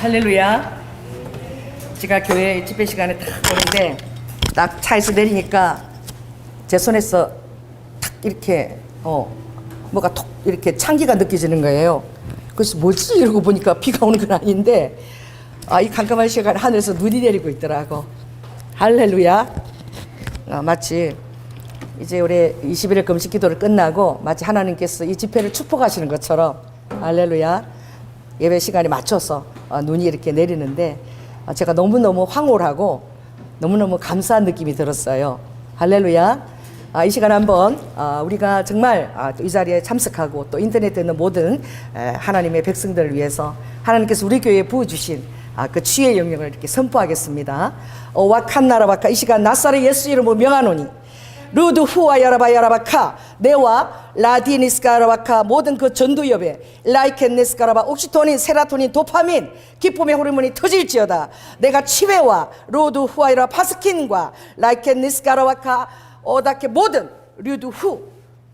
할렐루야. 제가 교회 집회 시간에 딱 오는데 딱 차에서 내리니까 제 손에서 탁 이렇게 뭐가 톡 이렇게 찬기가 느껴지는 거예요. 그래서 뭐지 이러고 보니까 비가 오는 건 아닌데 이 깜깜한 시간에 하늘에서 눈이 내리고 있더라고. 할렐루야. 마치 이제 우리 21일 금식 기도를 끝나고 마치 하나님께서 이 집회를 축복하시는 것처럼 할렐루야. 예배 시간에 맞춰서 눈이 이렇게 내리는데 제가 너무너무 황홀하고 너무너무 감사한 느낌이 들었어요. 할렐루야. 이 시간 한번 우리가 정말 이 자리에 참석하고 또 인터넷에 있는 모든 하나님의 백성들을 위해서 하나님께서 우리 교회에 부어주신 그 치유의 영역을 이렇게 선포하겠습니다. 와칸나라바카 이 시간 나사렛 예수 이름으로 명하노니 루드 후와 야라바 야라바카 네와 라디니스카라바카 모든 그 전두엽에 라이켄네스카라바 옥시토닌 세라토닌 도파민 기쁨의 호르몬이 터질지어다. 내가 치매와 루드 후와 야라 파스킨과 라이켄네스카라바카 오다케 모든 루드 후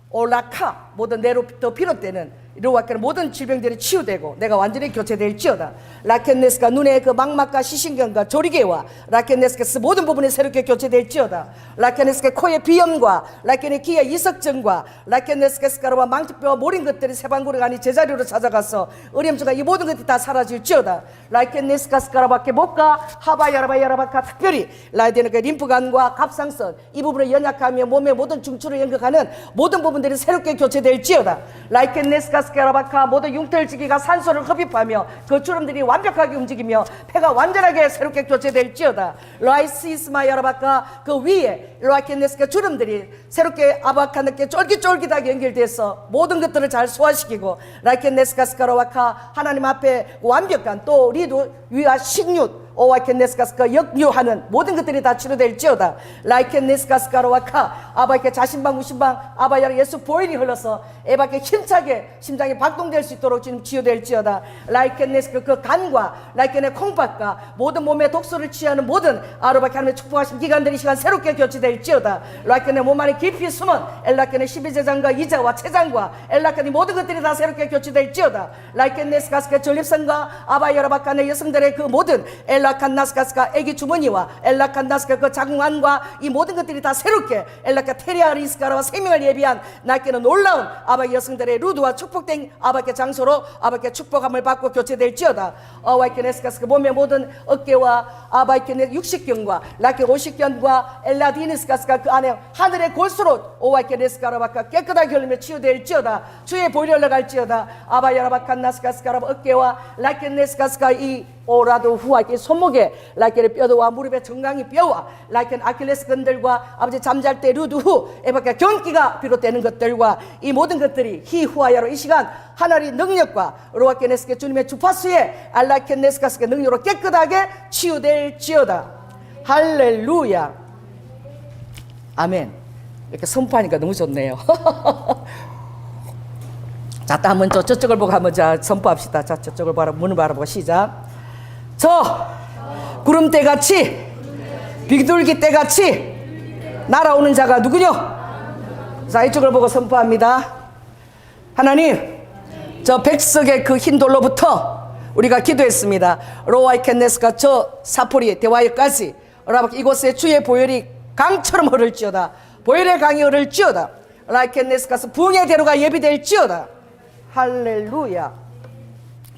올라카 모든 내로부터 비롯되는 이로와께는 모든 질병들이 치유되고 내가 완전히 교체될지어다. 라켄네스가 눈의 그 망막과 시신경과 조리개와 라켄네스가 모든 부분이 새롭게 교체될지어다. 라켄네스가 코의 비염과 라켄의 귀의 이석증과 라켄네스카스카라와 망치뼈와 모린 것들이 세방구리가 아니 제자리로 찾아가서 의렴증과 이 모든 것들이 다 사라질지어다. 라켄네스카스카라밖에 목과 하바야라바 야라바카 특별히 라이데너가 림프관과 갑상선 이 부분을 연약하며 몸의 모든 중추를 연결하는 모든 부분들이 새롭게 교체될지어다. 라이켄네스카스카라바카 모든 융털지기가 산소를 흡입하며 그 주름들이 완벽하게 움직이며 폐가 완전하게 새롭게 교체될지어다. 라이시스마 야라바카 그 위에 라이켄네스카 주름들이 새롭게 아바카느께 쫄깃쫄깃하게 연결돼서 모든 것들을 잘 소화시키고 라이켄네스카스카라바카 하나님 앞에 완벽한 또 리도 위와 식육 오와켄네스카스카 역류하는 모든 것들이 다 치료될지어다. 라이켄네스카스카로와카 아바에게 자신방 우신방 아바야로 예수 보일이 흘러서 에바께 힘차게 심장이 박동될 수 있도록 지금 치유될지어다. 라이켄네스카 그 간과 라이켄의 콩팥과 모든 몸의 독소를 취하는 모든 아르바케 하나님의 축복하신 기관들이 시간 새롭게 교체될지어다. 라이켄의 몸 안에 깊이 숨은 엘라켄의 12제장과 이자와 체장과 엘라켄의 모든 것들이 다 새롭게 교체될지어다. 라이켄네스카스카 전립선과 아바야라바카의 여성들의 그 모든 엘라칸나스카스카 애기 주머니와 엘라칸나스카 그 자궁안과 이 모든 것들이 다 새롭게 엘라카 테리아리스카라와 생명을 예비한 나께는 놀라운 아바의 여성들의 루드와 축복된 아바의 장소로 아바의 축복함을 받고 교체될지어다. 와이케네스카스카 몸의 모든 어깨와 아바이케네 육식경과 라케 오식견과 엘라디니스카스카 그 안에 하늘의 골수로 오와이케네스카라바카 깨끗하게 흘리며 치유될지어다. 주의 보혈을 흘러갈지어다. 아바야라바칸나스카스카라바 어깨와 라케네스카스카 이 오라도 후아께 손목에 라이켄의 뼈와 무릎의 정강이 뼈와 라이켄 아킬레스 근들과 아버지 잠잘 때 루드 후 에바케 경기가 비롯되는 것들과 이 모든 것들이 히후아야로 이 시간 하나님의 능력과 로아케네스케 주님의 주파수에 알라케네스카스케 능력으로 깨끗하게 치유될지어다. 할렐루야. 아멘. 이렇게 선포하니까 너무 좋네요. 자, 또 한번 저쪽을 보고 한번 자 선포합시다. 자, 저쪽을 바라보고 문을 바라보고 시작. 저 구름대같이 비둘기대같이 날아오는 자가 누구뇨? 자, 이쪽을 보고 선포합니다. 하나님, 저 백석의 그 흰 돌로부터 우리가 기도했습니다. 로아이켄네스가 저 사포리 대와이까지 이곳에 주의 보혈이 강처럼 흐를지어다. 보혈의 강이 흐를지어다. 라이켄네스가서 부흥의 대로가 예비될지어다. 할렐루야.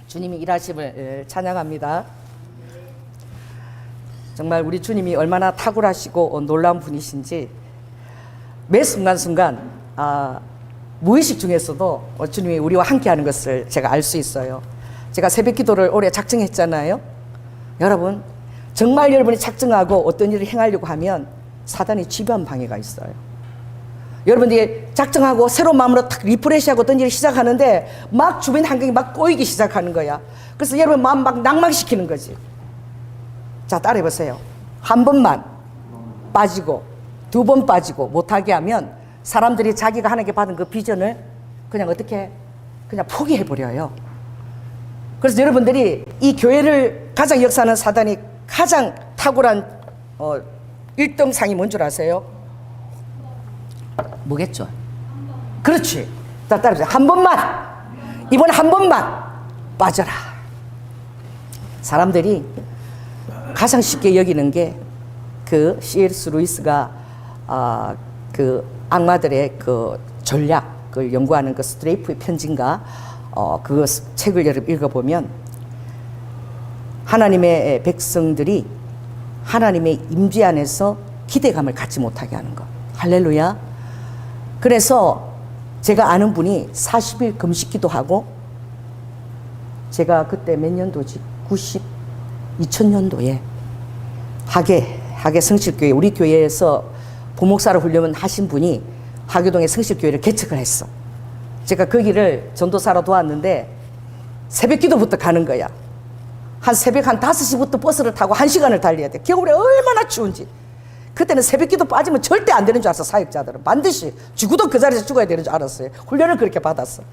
주님이 일하심을 찬양합니다. 정말 우리 주님이 얼마나 탁월하시고 놀라운 분이신지 매 순간순간 무의식 중에서도 주님이 우리와 함께하는 것을 제가 알 수 있어요. 제가 새벽 기도를 올해 작정했잖아요. 여러분, 정말 여러분이 작정하고 어떤 일을 행하려고 하면 사단이 지배한 방해가 있어요. 여러분들이 작정하고 새로운 마음으로 탁 리프레시하고 어떤 일을 시작하는데 막 주변 환경이 막 꼬이기 시작하는 거야. 그래서 여러분 마음 막 낭망시키는 거지. 자, 따라해보세요. 한 번만 빠지고 두 번 빠지고 못하게 하면 사람들이 자기가 하나님께 받은 그 비전을 그냥 어떻게 그냥 포기해버려요. 그래서 여러분들이 이 교회를 가장 역사하는 사단이 가장 탁월한 1등상이 뭔 줄 아세요? 뭐겠죠? 그렇지. 자, 따라해보세요. 한 번만, 이번에 한 번만 빠져라. 사람들이 가장 쉽게 여기는 게 그 C.S. 루이스가 그 악마들의 그 전략을 연구하는 그 스트레이프의 편지인가 그 책을 여러분 읽어보면 하나님의 백성들이 하나님의 임재 안에서 기대감을 갖지 못하게 하는 것. 할렐루야. 그래서 제가 아는 분이 40일 금식기도 하고, 제가 그때 몇 년도지? 2000년도에 하계 성실교회, 우리 교회에서 부목사로 훈련 하신 분이 하교동의 성실교회를 개척을 했어. 제가 거기를 전도사로 도왔는데 새벽 기도부터 가는 거야. 한 새벽 한 5시부터 버스를 타고 1시간을 달려야 돼. 겨울에 얼마나 추운지. 그때는 새벽 기도 빠지면 절대 안 되는 줄 알았어. 사역자들은 반드시 죽어도 그 자리에서 죽어야 되는 줄 알았어요. 훈련을 그렇게 받았어.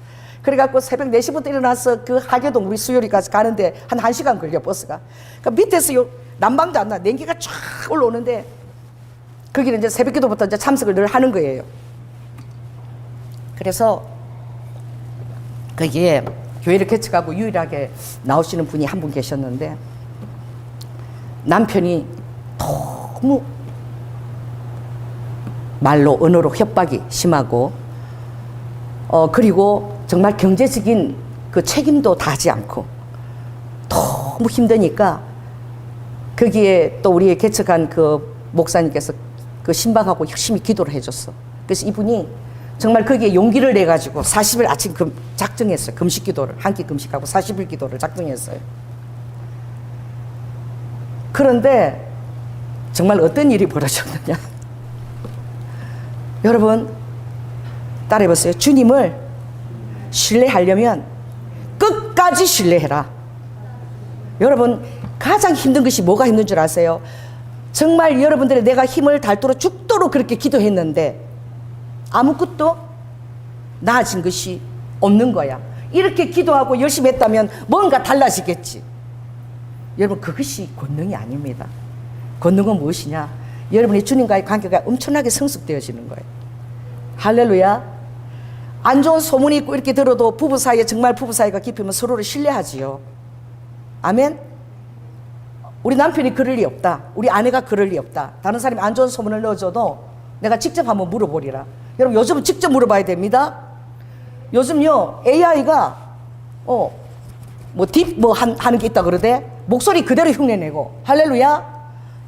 그래갖고 새벽 4시부터 일어나서 그 하교동 우리 수요리까지 가는데 한 1시간 걸려 버스가. 그러니까 밑에서 난방도 안 나. 냉기가 쫙 올라오는데 거기는 이제 새벽 기도부터 이제 참석을 늘 하는 거예요. 그래서 거기에 교회를 개척하고 유일하게 나오시는 분이 한 분 계셨는데, 남편이 너무 말로 언어로 협박이 심하고 그리고 정말 경제적인 그 책임도 다하지 않고 너무 힘드니까 거기에 또 우리 개척한 그 목사님께서 그 신방하고 열심히 기도를 해줬어. 그래서 이분이 정말 거기에 용기를 내가지고 40일 아침 작정했어요. 금식 기도를 한 끼 금식하고 40일 기도를 작정했어요. 그런데 정말 어떤 일이 벌어졌느냐. 여러분 따라해보세요. 주님을 신뢰하려면 끝까지 신뢰해라. 여러분 가장 힘든 것이 뭐가 힘든 줄 아세요? 정말 여러분들이 내가 힘을 닳도록 죽도록 그렇게 기도했는데 아무것도 나아진 것이 없는 거야. 이렇게 기도하고 열심히 했다면 뭔가 달라지겠지. 여러분 그것이 권능이 아닙니다. 권능은 무엇이냐? 여러분이 주님과의 관계가 엄청나게 성숙되어지는 거예요. 할렐루야. 안 좋은 소문이 있고 이렇게 들어도 부부 사이에 정말 부부 사이가 깊으면 서로를 신뢰하지요. 아멘. 우리 남편이 그럴 리 없다. 우리 아내가 그럴 리 없다. 다른 사람이 안 좋은 소문을 넣어줘도 내가 직접 한번 물어보리라. 여러분 요즘은 직접 물어봐야 됩니다. 요즘요 AI가 하는 게 있다 그러대. 목소리 그대로 흉내내고. 할렐루야.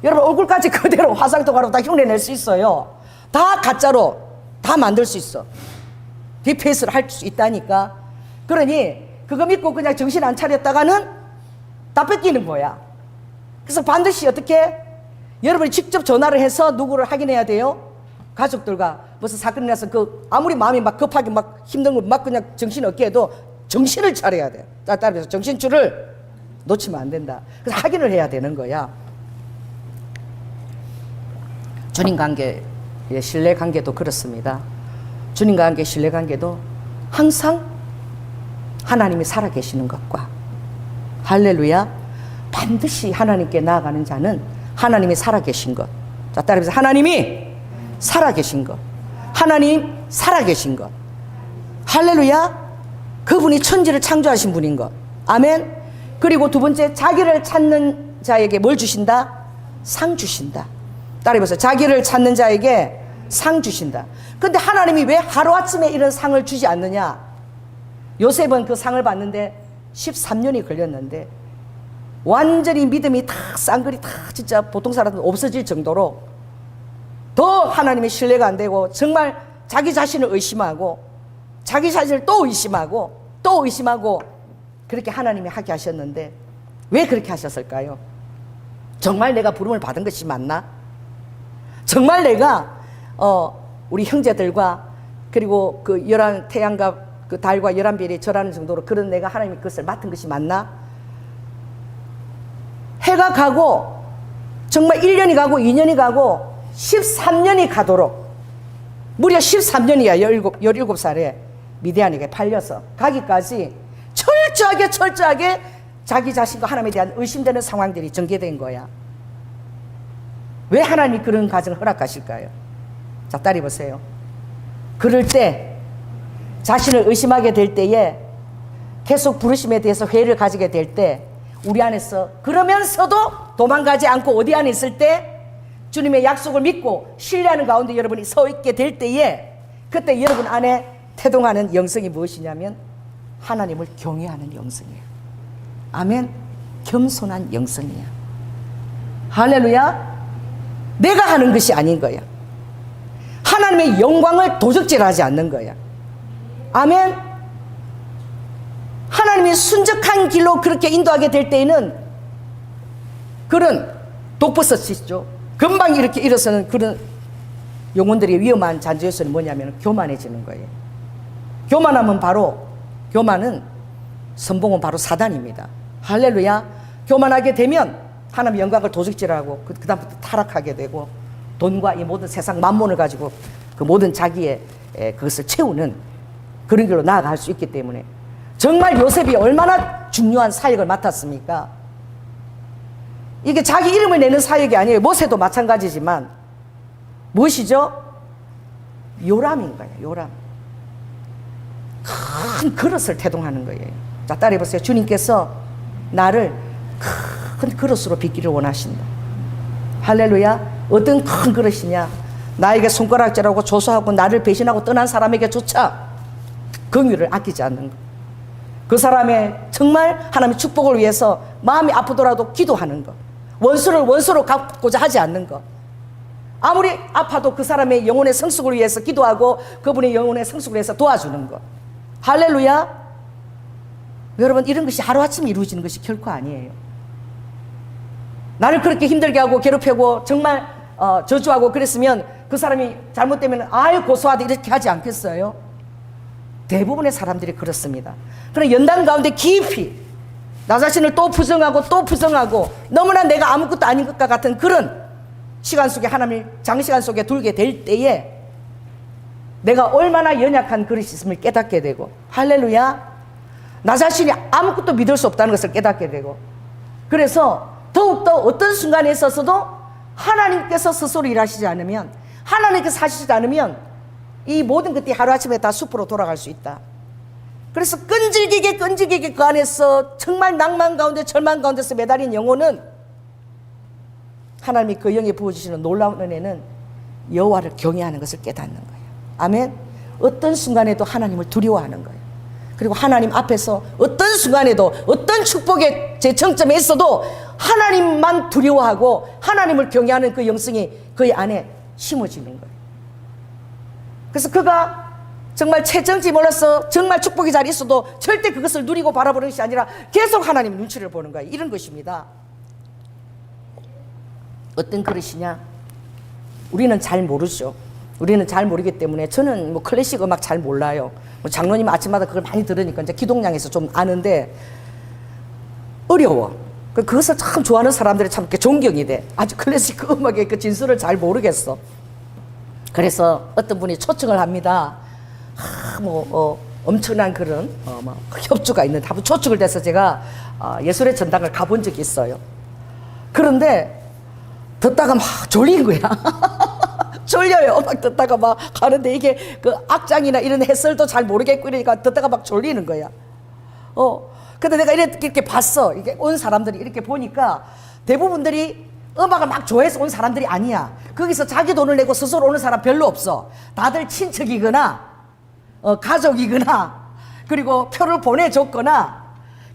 여러분 얼굴까지 그대로 화상도 가로 다 흉내낼 수 있어요. 다 가짜로 다 만들 수 있어. 디페이스를 할 수 있다니까. 그러니 그거 믿고 그냥 정신 안 차렸다가는 다 뺏기는 거야. 그래서 반드시 어떻게 여러분이 직접 전화를 해서 누구를 확인해야 돼요. 가족들과 무슨 사건이 나서 그 아무리 마음이 막 급하게 막 힘든 거 막 그냥 정신 없게 해도 정신을 차려야 돼. 따라서 정신줄을 놓치면 안 된다. 그래서 확인을 해야 되는 거야. 주님 관계, 신뢰 관계도 그렇습니다. 주님과 관계, 신뢰 관계도 항상 하나님이 살아계시는 것과 할렐루야 반드시 하나님께 나아가는 자는 하나님이 살아계신 것. 자, 따라해보세요. 하나님이 살아계신 것. 하나님 살아계신 것. 할렐루야. 그분이 천지를 창조하신 분인 것. 아멘. 그리고 두 번째, 자기를 찾는 자에게 뭘 주신다? 상 주신다. 따라해보세요. 자기를 찾는 자에게 상 주신다. 근데 하나님이 왜 하루아침에 이런 상을 주지 않느냐? 요셉은 그 상을 받는데 13년이 걸렸는데 완전히 믿음이 다 쌍글이 다 진짜 보통 사람들 없어질 정도로 더 하나님의 신뢰가 안 되고 정말 자기 자신을 의심하고 자기 자신을 또 의심하고 또 의심하고 그렇게 하나님이 하게 하셨는데 왜 그렇게 하셨을까요? 정말 내가 부름을 받은 것이 맞나? 정말 내가 우리 형제들과 그리고 그 태양과 그 달과 11별이 절하는 정도로 그런 내가 하나님의 그것을 맡은 것이 맞나? 해가 가고 정말 1년이 가고 2년이 가고 13년이 가도록 무려 13년이야 17살에 미디안에게 팔려서 가기까지 철저하게 자기 자신과 하나님에 대한 의심되는 상황들이 전개된 거야. 왜 하나님이 그런 과정을 허락하실까요? 자, 따라해 보세요. 그럴 때 자신을 의심하게 될 때에 계속 부르심에 대해서 회의를 가지게 될 때 우리 안에서 그러면서도 도망가지 않고 어디 안에 있을 때 주님의 약속을 믿고 신뢰하는 가운데 여러분이 서 있게 될 때에 그때 여러분 안에 태동하는 영성이 무엇이냐면 하나님을 경외하는 영성이에요. 아멘. 겸손한 영성이야. 할렐루야. 내가 하는 것이 아닌 거야. 하나님의 영광을 도적질하지 않는 거야. 아멘. 하나님이 순적한 길로 그렇게 인도하게 될 때에는 그런 독버섯이죠. 금방 이렇게 일어서는 그런 영혼들의 위험한 잔재에서는 뭐냐면 교만해지는 거예요. 교만하면 바로 교만은 선봉은 바로 사단입니다. 할렐루야. 교만하게 되면 하나님의 영광을 도적질하고 그 다음부터 타락하게 되고 돈과 이 모든 세상 만몬을 가지고 그 모든 자기의 그것을 채우는 그런 길로 나아갈 수 있기 때문에 정말 요셉이 얼마나 중요한 사역을 맡았습니까? 이게 자기 이름을 내는 사역이 아니에요. 모세도 마찬가지지만 무엇이죠? 요람인 거예요. 요람. 큰 그릇을 태동하는 거예요. 자, 따라해보세요. 주님께서 나를 큰 그릇으로 빚기를 원하신다. 할렐루야. 어떤 큰 그릇이냐? 나에게 손가락질하고 조소하고 나를 배신하고 떠난 사람에게조차 긍휼을 아끼지 않는 것. 그 사람의 정말 하나님의 축복을 위해서 마음이 아프더라도 기도하는 것. 원수를 원수로 갚고자 하지 않는 것. 아무리 아파도 그 사람의 영혼의 성숙을 위해서 기도하고 그분의 영혼의 성숙을 위해서 도와주는 것. 할렐루야. 여러분, 이런 것이 하루아침에 이루어지는 것이 결코 아니에요. 나를 그렇게 힘들게 하고 괴롭히고 정말 저주하고 그랬으면 그 사람이 잘못되면 아유 고소하다 이렇게 하지 않겠어요? 대부분의 사람들이 그렇습니다. 그럼 연단 가운데 깊이 나 자신을 또 부정하고 너무나 내가 아무것도 아닌 것과 같은 그런 시간 속에 하나님을 장시간 속에 둘게 될 때에 내가 얼마나 연약한 그릇이 있음을 깨닫게 되고, 할렐루야. 나 자신이 아무것도 믿을 수 없다는 것을 깨닫게 되고, 그래서 더욱더 어떤 순간에 있어서도 하나님께서 스스로 일하시지 않으면, 하나님께서 하시지 않으면 이 모든 것들이 하루아침에 다 숲으로 돌아갈 수 있다. 그래서 끈질기게 그 안에서 정말 낭만 가운데 절망 가운데서 매달린 영혼은 하나님이 그 영에 부어주시는 놀라운 은혜는 여호와를 경외하는 것을 깨닫는 거예요. 아멘. 어떤 순간에도 하나님을 두려워하는 거예요. 그리고 하나님 앞에서 어떤 순간에도 어떤 축복의 제 정점에 있어도 하나님만 두려워하고 하나님을 경외하는 그 영성이 그의 안에 심어지는 거예요. 그래서 그가 정말 최정지 몰라서 정말 축복의 자리에 있어도 절대 그것을 누리고 바라보는 것이 아니라 계속 하나님 눈치를 보는 거예요. 이런 것입니다. 어떤 그릇이냐? 우리는 잘 모르죠. 우리는 잘 모르기 때문에 저는 뭐 클래식 음악 잘 몰라요. 뭐 장로님 아침마다 그걸 많이 들으니까 이제 기독량에서 좀 아는데 어려워. 그것을 참 좋아하는 사람들이 참 이렇게 존경이 돼. 아주 클래식 음악의 그 진수를 잘 모르겠어. 그래서 어떤 분이 초청을 합니다. 엄청난 그런 협주가 있는 한번 초청을 돼서 제가 예술의 전당을 가본 적이 있어요. 그런데 듣다가 막 졸린 거야. 졸려요. 막 듣다가 막 가는데 이게 그 악장이나 이런 해설도 잘 모르겠고 이러니까 듣다가 막 졸리는 거야. 근데 내가 이렇게 봤어. 이게 온 사람들이 이렇게 보니까 대부분들이 음악을 막 좋아해서 온 사람들이 아니야. 거기서 자기 돈을 내고 스스로 오는 사람 별로 없어. 다들 친척이거나 가족이거나 그리고 표를 보내줬거나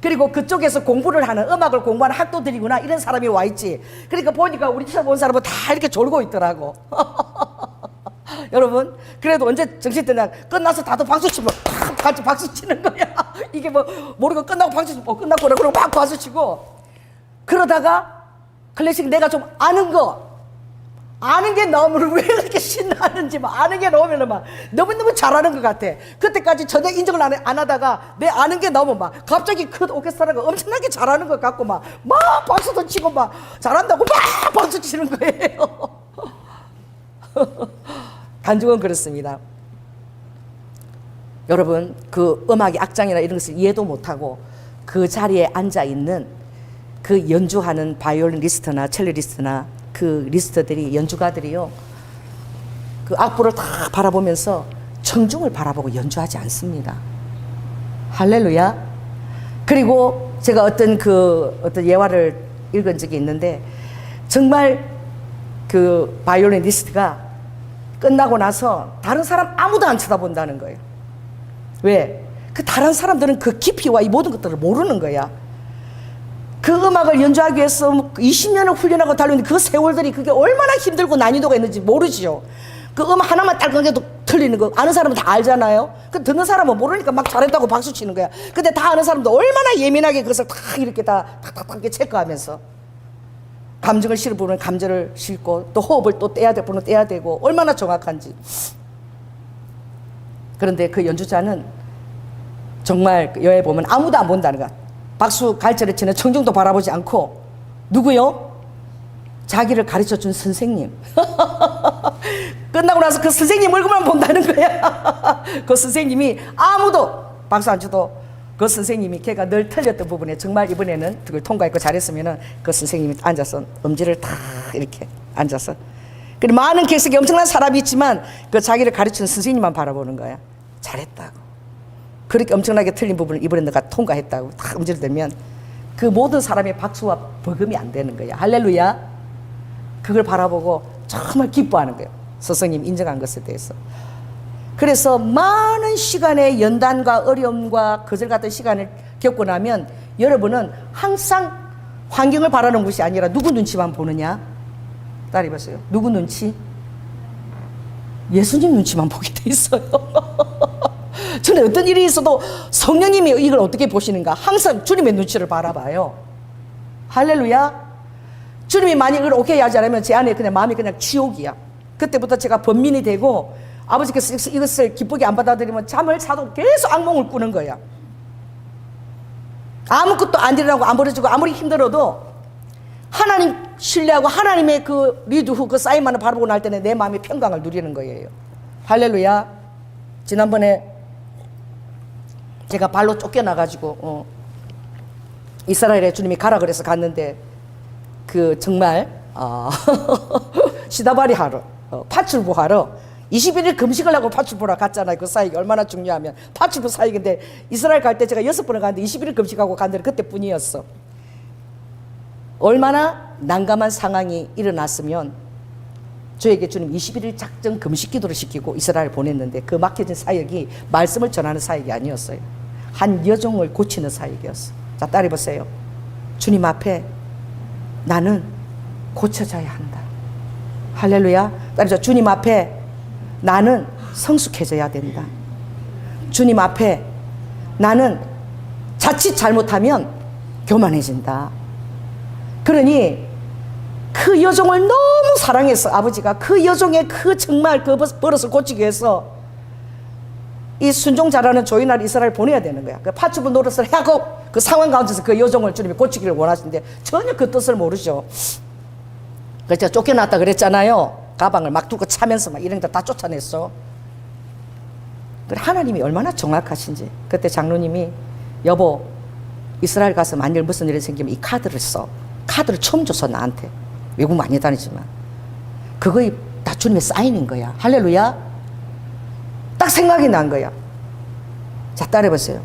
그리고 그쪽에서 공부를 하는 음악을 공부하는 학도들이구나 이런 사람이 와 있지. 그러니까 보니까 우리처럼 온 사람은 다 이렇게 졸고 있더라고. 여러분, 그래도 언제 정신 드나 끝나서 다들 박수 치면 같이 박수 치는 거야. 이게 뭐 모르고 끝나고 박수 치고 끝나고 그러고 막 박수 치고 그러다가 클래식 내가 좀 아는 게 나오면 왜 그렇게 신나는지 막 아는 게 나오면 막 너무너무 잘하는 것 같아. 그때까지 전혀 인정을 안 하다가 내 아는 게 나오면 막 갑자기 그 오케스트라가 엄청나게 잘하는 것 같고 막 박수도 치고 막 잘한다고 막 박수 치는 거예요. 단중은 그렇습니다. 여러분, 그 음악의 악장이나 이런 것을 이해도 못하고 그 자리에 앉아있는 그 연주하는 바이올리니스트나 첼리스트나 그 리스트들이 연주가들이요 그 악보를 다 바라보면서 청중을 바라보고 연주하지 않습니다. 할렐루야. 그리고 제가 어떤 예화를 읽은 적이 있는데, 정말 그 바이올리니스트가 끝나고 나서 다른 사람 아무도 안 쳐다본다는 거예요. 왜? 그 다른 사람들은 그 깊이와 이 모든 것들을 모르는 거야. 그 음악을 연주하기 위해서 20년을 훈련하고 달리는 그 세월들이 그게 얼마나 힘들고 난이도가 있는지 모르지요. 그 음악 하나만 딸깍해도 틀리는 거 아는 사람은 다 알잖아요. 그 듣는 사람은 모르니까 막 잘했다고 박수 치는 거야. 근데 다 아는 사람도 얼마나 예민하게 그것을 다 이렇게 다 탁탁탁 체크하면서 감정을 실을 부분은 감정을 실고 또 호흡을 또 떼야 될 부분은 떼야 되고 얼마나 정확한지. 그런데 그 연주자는 정말 여에 보면 아무도 안 본다는 거야. 박수 갈채를 치는 청중도 바라보지 않고 누구요? 자기를 가르쳐준 선생님. 끝나고 나서 그 선생님 얼굴만 본다는 거야. 그 선생님이 아무도 박수 안 쳐도 그 선생님이 걔가 늘 틀렸던 부분에 정말 이번에는 그걸 통과했고 잘했으면은 그 선생님이 앉아서 엄지를 탁 이렇게 앉아서 그리고 많은 객석에 엄청난 사람이 있지만 그 자기를 가르치는 선생님만 바라보는 거야. 잘했다고. 그렇게 엄청나게 틀린 부분을 이번에 너가 통과했다고 탁 엄지를 들면 그 모든 사람의 박수와 버금이 안 되는 거야. 할렐루야. 그걸 바라보고 정말 기뻐하는 거예요. 스승님 인정한 것에 대해서. 그래서 많은 시간의 연단과 어려움과 거절 같은 시간을 겪고 나면 여러분은 항상 환경을 바라는 것이 아니라 누구 눈치만 보느냐? 따라해 보세요. 누구 눈치? 예수님 눈치만 보게 돼 있어요. 저는 어떤 일이 있어도 성령님이 이걸 어떻게 보시는가 항상 주님의 눈치를 바라봐요. 할렐루야. 주님이 만약 이걸 오케이 하지 않으면 제 안에 그냥 마음이 그냥 지옥이야. 그때부터 제가 번민이 되고 아버지께서 이것을 기쁘게 안 받아들이면 잠을 자도 계속 악몽을 꾸는 거야. 아무것도 안 일어나고 안 벌어지고 아무리 힘들어도 하나님 신뢰하고 하나님의 그 리드 후 그 사인만을 바라보고 날 때는 내 마음이 평강을 누리는 거예요. 할렐루야. 지난번에 제가 발로 쫓겨나가지고 이스라엘에 주님이 가라 그래서 갔는데 그 정말 시다바리 하러 파출부 하러 21일 금식을 하고 파출부라 갔잖아요. 그 사역이 얼마나 중요하면 파출부 사역인데 이스라엘 갈 때 제가 6번을 갔는데 21일 금식하고 갔는데 그때뿐이었어. 얼마나 난감한 상황이 일어났으면 저에게 주님 21일 작정 금식 기도를 시키고 이스라엘 보냈는데 그 막혀진 사역이 말씀을 전하는 사역이 아니었어요. 한 여종을 고치는 사역이었어. 자, 따라해 보세요. 주님 앞에 나는 고쳐져야 한다. 할렐루야. 따라서 주님 앞에 나는 성숙해져야 된다. 주님 앞에 나는 자칫 잘못하면 교만해진다. 그러니 그 여종을 너무 사랑해서 아버지가 그 여종의 그 정말 그 버릇을 고치기 위해서 이 순종 잘하는 조이날 이스라엘 보내야 되는 거야. 그 파출부 노릇을 하고 그 상황 가운데서 그 여종을 주님이 고치기를 원하시는데 전혀 그 뜻을 모르죠. 그래서 제가 쫓겨났다 그랬잖아요. 가방을 막 두고 차면서 막 이런 데 다 쫓아냈어. 그래 하나님이 얼마나 정확하신지. 그때 장로님이 여보 이스라엘 가서 만일 무슨 일이 생기면 이 카드를 써. 카드를 처음 줬어 나한테. 외국 많이 다니지만 그거에 다 주님의 사인인 거야. 할렐루야. 딱 생각이 난 거야. 자 따라해 보세요.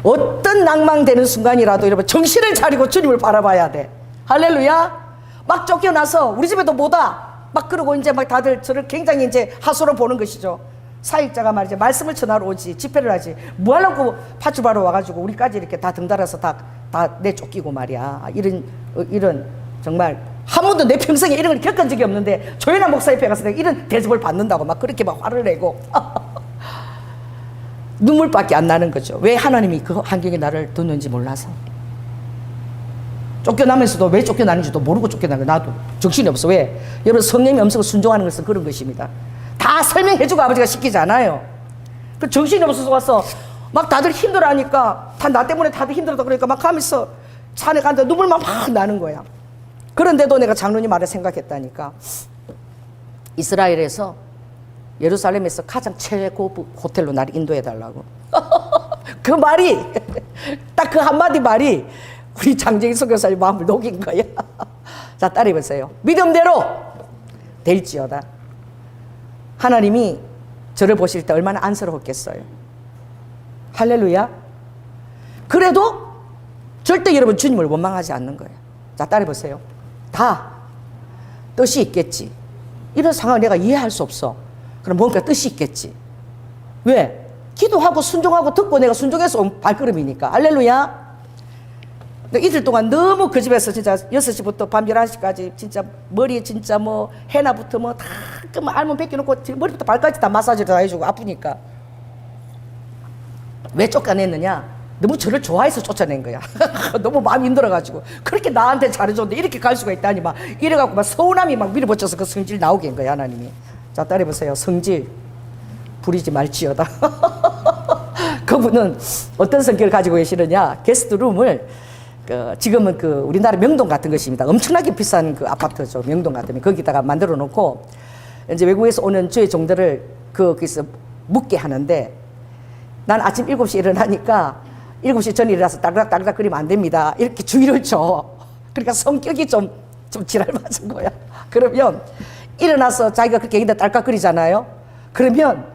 어떤 낭망되는 순간이라도 여러분 정신을 차리고 주님을 바라봐야 돼. 할렐루야. 막 쫓겨나서 우리 집에도 뭐다 막 그러고 이제 막 다들 저를 굉장히 이제 하소로 보는 것이죠. 사역자가 말이지 말씀을 전하러 오지 집회를 하지 뭐 하려고 파출바로 와가지고 우리까지 이렇게 다 등달아서 다 내쫓기고 말이야. 이런 정말 한 번도 내 평생에 이런 걸 겪은 적이 없는데 조연아 목사 옆에 가서 내가 이런 대접을 받는다고 막 그렇게 막 화를 내고 눈물밖에 안 나는 거죠. 왜 하나님이 그 환경에 나를 뒀는지 몰라서. 쫓겨나면서도 왜 쫓겨나는지도 모르고 쫓겨나는 거야. 나도 정신이 없어. 왜? 여러분 성령의 음성을 순종하는 것은 그런 것입니다. 다 설명해주고 아버지가 시키지 않아요. 그 정신이 없어서 와서 막 다들 힘들어하니까 다 나 때문에 다들 힘들다 그러니까 막 하면서 차 안에 갔는데 눈물만 막 나는 거야. 그런데도 내가 장로님 말을 생각했다니까. 이스라엘에서 예루살렘에서 가장 최고급 호텔로 나를 인도해달라고. 그 말이 딱 그 한마디 말이 우리 장정희 선교사의 마음을 녹인 거야. 자 따라해 보세요. 믿음대로 될지어다. 하나님이 저를 보실 때 얼마나 안쓰러웠겠어요. 할렐루야. 그래도 절대 여러분 주님을 원망하지 않는 거예요. 자, 따라해보세요. 다 뜻이 있겠지. 이런 상황을 내가 이해할 수 없어. 그럼 뭔가 뜻이 있겠지. 왜? 기도하고 순종하고 듣고 내가 순종해서 온 발걸음이니까. 할렐루야. 이틀 동안 너무 그 집에서 진짜 6시부터 밤 11시까지 진짜 머리에 진짜 뭐 해나부터 뭐 다 알몸 벗겨놓고 머리부터 발까지 다 마사지를 다 해주고 아프니까. 왜 쫓아냈느냐? 너무 저를 좋아해서 쫓아낸 거야. 너무 마음이 힘들어가지고. 그렇게 나한테 잘해줬는데 이렇게 갈 수가 있다니 막 이래갖고 막 서운함이 막 밀어붙여서 그 성질 나오게 한 거야, 하나님이. 자, 따라해보세요. 성질 부리지 말지어다. 그분은 어떤 성격을 가지고 계시느냐? 게스트룸을 지금은 우리나라 명동 같은 것입니다. 엄청나게 비싼 그 아파트죠. 명동 같은 거기다가 만들어 놓고 이제 외국에서 오는 주의 종들을 거기서 묵게 하는데 난 아침 7시에 일어나니까 7시 전에 일어나서 딸깍딸깍 거리면 안 됩니다. 이렇게 주의를 줘. 그러니까 성격이 좀 지랄 맞은 거야. 그러면 일어나서 자기가 그렇게 여기다 딸깍거리잖아요. 그러면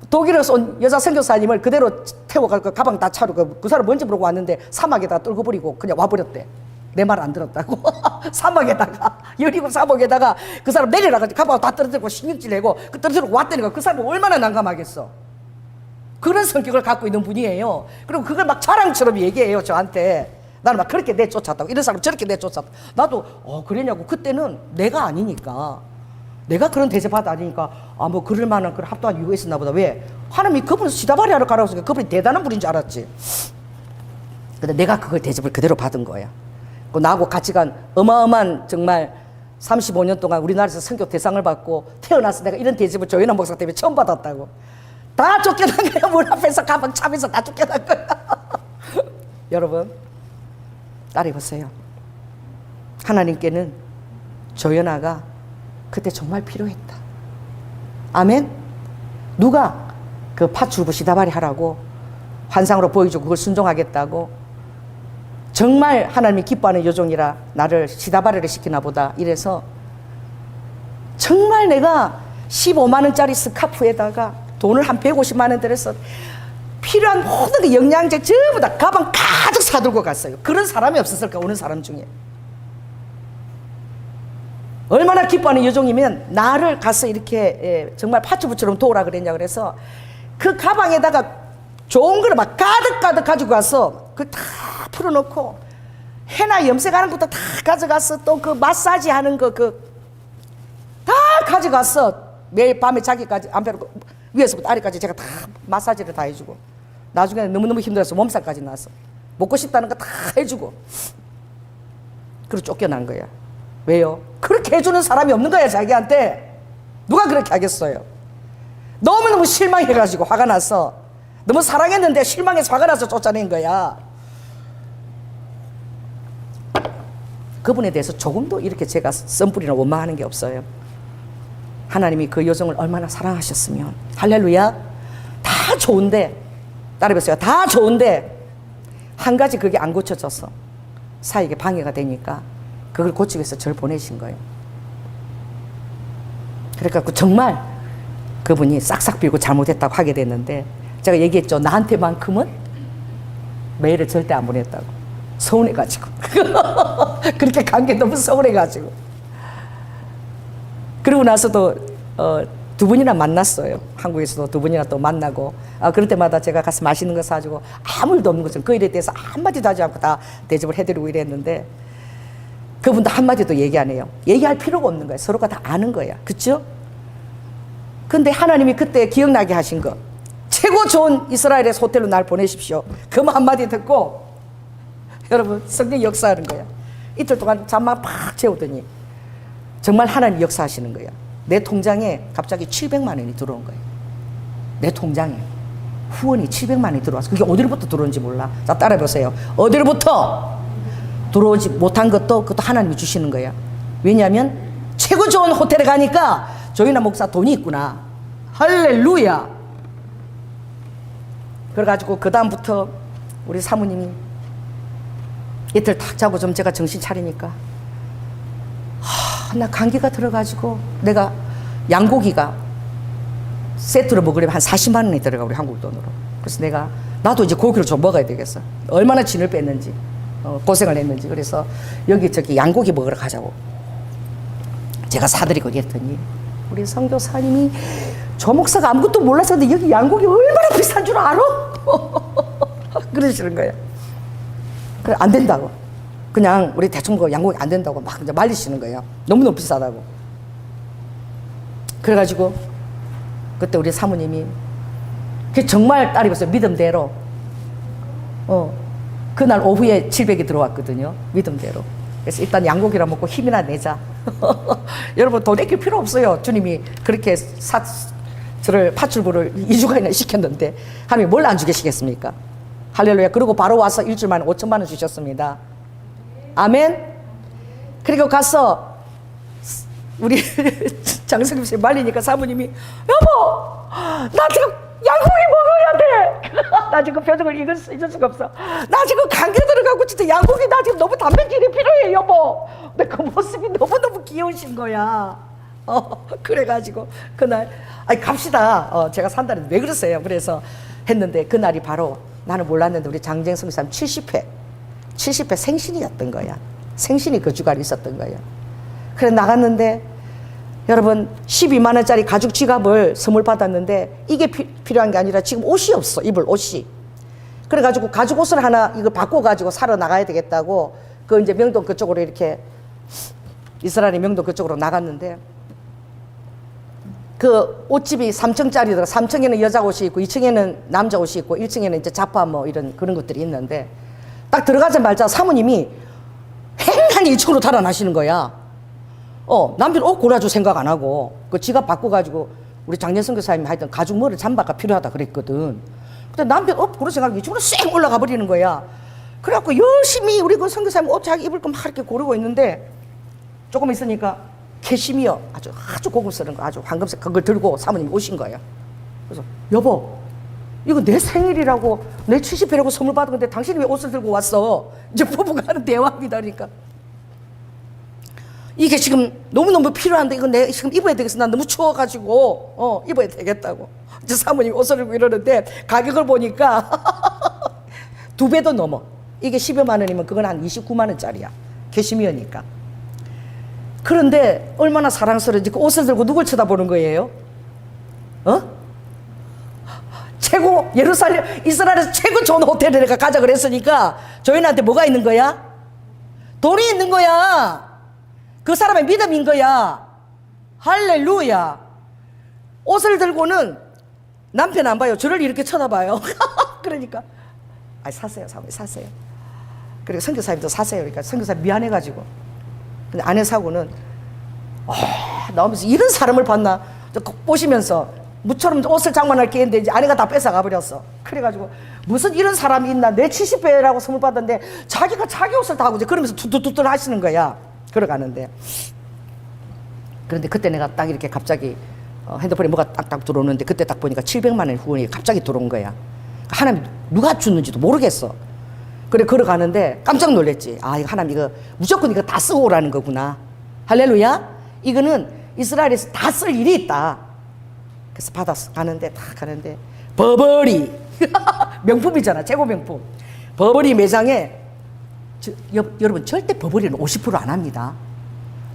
독일에서 온 여자 선교사님을 그대로 태워가고 가방 다 차고 그 사람 뭔지 모르고 왔는데 사막에다가 떨고 버리고 그냥 와버렸대. 내 말 안 들었다고. 사막에다가 여리고 사막에다가 그 사람 내려라가지고 가방 다 떨어뜨리고 신경질 내고 그 떨어뜨리고 왔다니까 그 사람은 얼마나 난감하겠어. 그런 성격을 갖고 있는 분이에요. 그리고 그걸 막 자랑처럼 얘기해요, 저한테. 나는 막 그렇게 내쫓았다고. 이런 사람 저렇게 내쫓았다고. 나도, 그러냐고. 그때는 내가 아니니까. 내가 그런 대접받아 아니니까, 뭐, 그럴 만한 그런 합당한 이유가 있었나 보다. 왜? 하나님이 그분을 시다바리 하러 가라고 했으니까 그분이 대단한 분인 줄 알았지. 근데 내가 그걸 대접을 그대로 받은 거야. 나하고 같이 간 어마어마한 정말 35년 동안 우리나라에서 선교 대상을 받고 태어나서 내가 이런 대접을 조연한 목사 때문에 처음 받았다고. 다 쫓겨난 거야. 문 앞에서 가방 차면서 다 쫓겨난 거야. 여러분, 따라해보세요. 하나님께는 조연아가 그때 정말 필요했다. 아멘? 누가 그 팥줄부 시다바리 하라고 환상으로 보여주고 그걸 순종하겠다고 정말 하나님이 기뻐하는 요종이라 나를 시다바리를 시키나 보다 이래서 정말 내가 15만 원짜리 스카프에다가 돈을 한 150만 원 들여서 필요한 모든 그 영양제 전부 다 가방 가득 사들고 갔어요. 그런 사람이 없었을까, 오는 사람 중에. 얼마나 기뻐하는 요종이면 나를 가서 이렇게 정말 파주부처럼 도우라 그랬냐 그래서 그 가방에다가 좋은 걸 막 가득 가지고 가서 그걸 다 풀어놓고 해나 염색하는 것도 다 가져가서 또 그 마사지 하는 거 다 가져갔어. 매일 밤에 자기까지 안 빼놓고 위에서부터 아래까지 제가 다 마사지를 다 해주고 나중에 너무너무 힘들어서 몸살까지 나서 먹고 싶다는 거 다 해주고 그리고 쫓겨난 거야. 왜요? 그렇게 해주는 사람이 없는 거야. 자기한테 누가 그렇게 하겠어요. 너무너무 실망해가지고 화가 나서 너무 사랑했는데 실망해서 화가 나서 쫓아낸 거야. 그분에 대해서 조금도 이렇게 제가 썸뿌리나 원망하는 게 없어요. 하나님이 그 여성을 얼마나 사랑하셨으면. 할렐루야. 다 좋은데 따라해보세요. 다 좋은데 한 가지 그게 안 고쳐져서 사이에 방해가 되니까 그걸 고치기 위해서 저를 보내신 거예요. 그러니까 정말 그분이 싹싹 빌고 잘못했다고 하게 됐는데 제가 얘기했죠. 나한테만큼은 메일을 절대 안 보냈다고. 서운해가지고. 그렇게 간 게 너무 서운해가지고. 그러고 나서도 두 분이나 만났어요. 한국에서도 두 분이나 또 만나고 그럴 때마다 제가 가서 맛있는 거 사주고 아무 일도 없는 것처럼 그 일에 대해서 한마디도 하지 않고 다 대접을 해드리고 이랬는데 그분도 한마디도 얘기 안 해요. 얘기할 필요가 없는 거예요. 서로가 다 아는 거야. 그렇죠? 근데 하나님이 그때 기억나게 하신 거 최고 좋은 이스라엘에서 호텔로 날 보내십시오. 그 한마디 듣고 여러분 성령 역사하는 거야. 이틀 동안 잠만 팍 재우더니 정말 하나님 역사하시는 거야. 내 통장에 갑자기 700만 원이 들어온 거예요. 내 통장에 후원이 700만 원이 들어와서 그게 어디로부터 들어온지 몰라. 자 따라해보세요. 어디로부터 들어오지 못한 것도 그것도 하나님이 주시는 거야. 왜냐하면 최고 좋은 호텔에 가니까 조이나 목사 돈이 있구나. 할렐루야. 그래가지고 그 다음부터 우리 사모님이 이틀 탁 자고 좀 제가 정신 차리니까 나 감기가 들어가지고 내가 양고기가 세트로 먹으려면 한 40만 원이 들어가 우리 한국 돈으로. 그래서 나도 이제 고기를 좀 먹어야 되겠어. 얼마나 진을 뺐는지. 고생을 했는지. 그래서 여기 저기 양고기 먹으러 가자고 제가 사드리고 이랬더니 우리 선교사님이 저 목사가 아무것도 몰랐었는데 여기 양고기 얼마나 비싼 줄 알아? 그러시는 거예요. 그래, 안 된다고. 그냥 우리 대충 먹어 양고기 안 된다고 막 이제 말리시는 거예요. 너무너무 비싸다고. 그래가지고 그때 우리 사모님이 그 정말 딸이 봤어요. 믿음대로. 그날 오후에 700이 들어왔거든요. 믿음대로. 그래서 일단 양고기라 먹고 힘이나 내자. 여러분 돈 아낄 필요 없어요. 주님이 그렇게 저를 파출부를 2주간이나 시켰는데 하나님이 뭘 안 주겠습니까? 할렐루야. 그리고 바로 와서 일주일 만에 5천만 원 주셨습니다. 아멘. 그리고 가서 우리 장성김 씨 말리니까 사모님이 여보 나 지금 양고기 먹어야 돼. 나 지금 표정을 잊을 수가 없어. 나 지금 감기 들어가고 진짜 양고기 나 지금 너무 단백질이 필요해 여보. 근데 그 모습이 너무너무 귀여우신 거야. 그래가지고 그날 아니 갑시다. 제가 산다는데 왜 그러세요? 그래서 했는데 그날이 바로 나는 몰랐는데 우리 장정성 사람 70회 생신이었던 거야. 생신이 그 주간에 있었던 거야. 그래 나갔는데 여러분 12만 원짜리 가죽 지갑을 선물 받았는데 이게 필요한 게 아니라 지금 옷이 없어. 입을 옷이. 그래가지고 가죽 옷을 하나 이거 바꿔가지고 사러 나가야 되겠다고 그 이제 명동 그쪽으로 이렇게 이스라엘의 명동 그쪽으로 나갔는데 그 옷집이 3층짜리더라. 3층에는 여자 옷이 있고 2층에는 남자 옷이 있고 1층에는 이제 자파 뭐 이런 그런 것들이 있는데 딱 들어가자마자 사모님이 행하니 2층으로 달아나시는 거야. 남편 옷 골라줄 생각 안 하고 그 지갑 바꿔가지고 우리 장례선 교사님이 하여튼 가죽 머리 잠바가 필요하다 그랬거든. 근데 남편 옷 고를 생각이 이쪽으로 쌩 올라가 버리는 거야. 그래갖고 열심히 우리 그 선교사님 옷 자기 입을 거 막 이렇게 고르고 있는데 조금 있으니까 캐시미어 아주 고급스러운 거 아주 황금색 그걸 들고 사모님이 오신 거예요. 그래서 여보 이거 내 생일이라고 내 70회라고 선물 받은 건데 당신이 왜 옷을 들고 왔어? 이제 부부가 하는 대화입니다. 그러니까 이게 지금 너무너무 필요한데 이거 내가 지금 입어야 되겠어. 난 너무 추워가지고 입어야 되겠다고. 이제 사모님이 옷을 들고 이러는데 가격을 보니까 2배도 넘어. 이게 10여만 원이면 그건 한 29만 원짜리야. 캐시미어니까. 그런데 얼마나 사랑스러운지 그 옷을 들고 누굴 쳐다보는 거예요? 최고 예루살렘 이스라엘에서 최고 좋은 호텔에 내가 가자 그랬으니까 저희한테 뭐가 있는 거야? 돈이 있는 거야. 그 사람의 믿음인 거야. 할렐루야. 옷을 들고는 남편 안 봐요. 저를 이렇게 쳐다봐요. 그러니까 사세요 사모님 사세요. 그리고 선교사님도 사세요. 그러니까 선교사님 미안해가지고. 근데 아내 사고는 나오면서 이런 사람을 봤나 보시면서 무처럼 옷을 장만할 게 있는데 이제 아내가 다 뺏어가 버렸어. 그래가지고 무슨 이런 사람이 있나 내 70배라고 선물 받았는데 자기가 자기 옷을 다 하고 이제 그러면서 두두두두 하시는 거야. 걸어가는데 그런데 그때 내가 딱 이렇게 갑자기 핸드폰에 뭐가 딱딱 들어오는데 그때 딱 보니까 700만 원 후원이 갑자기 들어온 거야. 하나님 누가 줬는지도 모르겠어. 그래 걸어가는데 깜짝 놀랐지. 이거 하나님 이거 무조건 이거 다 쓰고 오라는 거구나. 할렐루야. 이거는 이스라엘에서 다 쓸 일이 있다. 그래서 받았어. 가는데 다 가는데 버버리 명품이잖아. 최고 명품. 버버리 매장에 여러분 절대 버버리는 50% 안 합니다.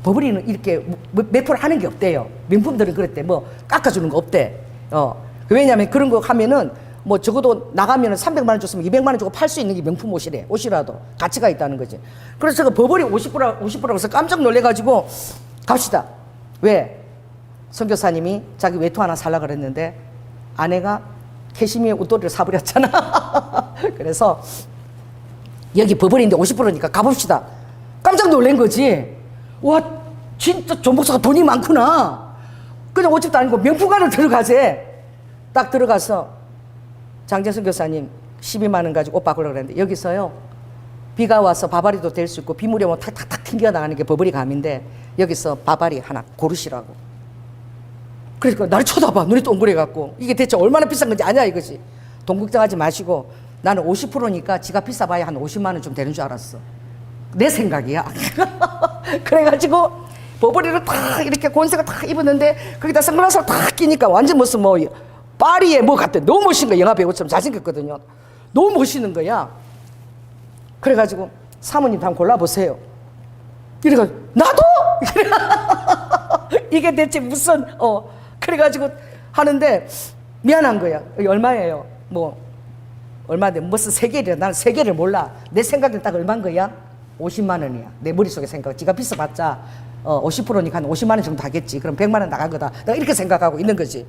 버버리는 이렇게 몇 프로 하는 게 없대요. 명품들은 그랬대. 뭐 깎아주는 거 없대. 왜냐하면 그런 거 하면은 뭐 적어도 나가면은 300만 원 줬으면 200만 원 주고 팔 수 있는 게 명품 옷이래. 옷이라도 가치가 있다는 거지. 그래서 제가 버버리 50%라고 해서 깜짝 놀래가지고 갑시다. 왜? 선교사님이 자기 외투 하나 살라 그랬는데 아내가 캐시미어 옷도리를 사버렸잖아. 그래서 여기 버버리인데 50%니까 가봅시다. 깜짝 놀란 거지. 와 진짜 조 목사가 돈이 많구나. 그냥 옷집도 아니고 명품관을 들어가세. 딱 들어가서 장재순 교사님 12만 원 가지고 옷 바꾸려고 그랬는데 여기서요 비가 와서 바바리도 될 수 있고 비물이 오면 탁탁탁 튕겨나가는 게 버버리 감인데 여기서 바바리 하나 고르시라고. 그러니까 나를 쳐다봐. 눈이 동그래갖고 이게 대체 얼마나 비싼 건지 아냐 이거지. 돈 걱정하지 마시고 나는 50%니까 지가 비싸봐야 한 50만 원 좀 되는 줄 알았어. 내 생각이야. 그래가지고 버버리를 탁 이렇게 곤색을 탁 입었는데 거기다 선글라스를 탁 끼니까 완전 무슨 뭐 파리에 뭐 같대. 너무 멋있는 거야. 영화 배우처럼 잘생겼거든요. 너무 멋있는 거야. 그래가지고 사모님 한번 골라보세요. 이래가지고 나도 이게 대체 무슨 그래가지고 하는데 미안한 거야. 이게 얼마예요? 뭐 얼마인데 무슨 세계를 나는 세계를 몰라. 내 생각엔 딱 얼마인 거야? 50만 원이야. 내 머릿속에 생각. 지가 비싸봤자 50%니까 한 50만 원 정도 하겠지. 그럼 100만 원 나간 거다. 내가 이렇게 생각하고 있는 거지.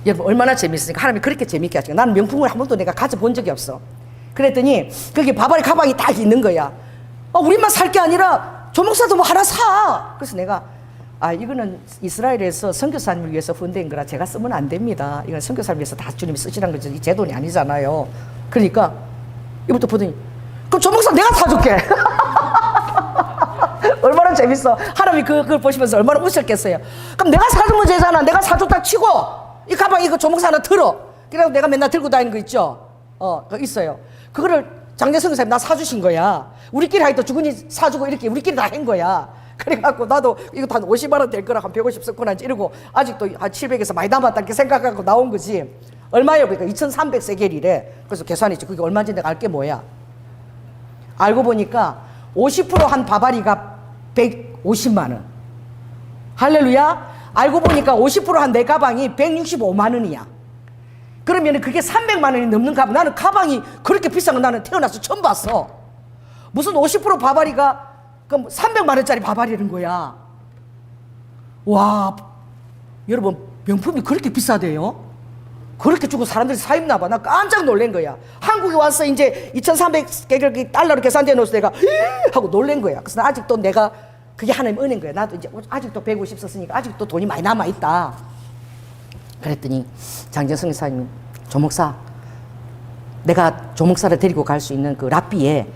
여러분 얼마나 재밌으니까 하나님이 그렇게 재밌게 하시니까 나는 명품을 한 번도 내가 가져본 적이 없어. 그랬더니 거기 바바리 가방이 딱 있는 거야. 우리만 살 게 아니라 조목사도 뭐 하나 사. 그래서 내가 이거는 이스라엘에서 선교사님을 위해서 후원된 거라 제가 쓰면 안 됩니다. 이건 선교사를 위해서 다 주님이 쓰시란 거지 제 돈이 아니잖아요. 그러니까 이부터 보더니 그럼 조목사 내가 사줄게. 얼마나 재밌어. 하나님이 그걸 보시면서 얼마나 웃었겠어요. 그럼 내가 사주면 되잖아. 내가 사줬다 치고 이 가방 이거 조목사 하나 들어. 그래서 내가 맨날 들고 다니는 거 있죠. 그거 있어요. 그거를 장례 선교사님 나 사주신 거야. 우리끼리 하기도 주근이 사주고 이렇게 우리끼리 다 한 거야. 그래갖고 나도 이거 한 50만 원 될 거라 한 150 썼구나 이러고 아직도 한 700에서 많이 남았다 이렇게 생각하고 나온 거지. 얼마예요? 그러니까 2300세겔이래. 그래서 계산했지. 그게 얼마인지 내가 알게 뭐야. 알고 보니까 50%한 바바리가 150만 원. 할렐루야. 알고 보니까 50%한 내 가방이 165만 원이야. 그러면 그게 300만 원이 넘는 가방. 나는 가방이 그렇게 비싼 거 나는 태어나서 처음 봤어. 무슨 50% 바바리가 그럼 300만 원짜리 바바리는 거야. 와, 여러분 명품이 그렇게 비싸대요? 그렇게 주고 사람들이 사 입나 봐. 나 깜짝 놀란 거야. 한국에 와서 이제 2,300 달러로 계산돼 놓아서 내가 하고 놀란 거야. 그래서 아직도 내가 그게 하나님 은혜인 거야. 나도 이제 아직도 150 썼으니까 아직도 돈이 많이 남아 있다. 그랬더니 장재성 이사님이 조목사, 내가 조목사를 데리고 갈 수 있는 그 랍비에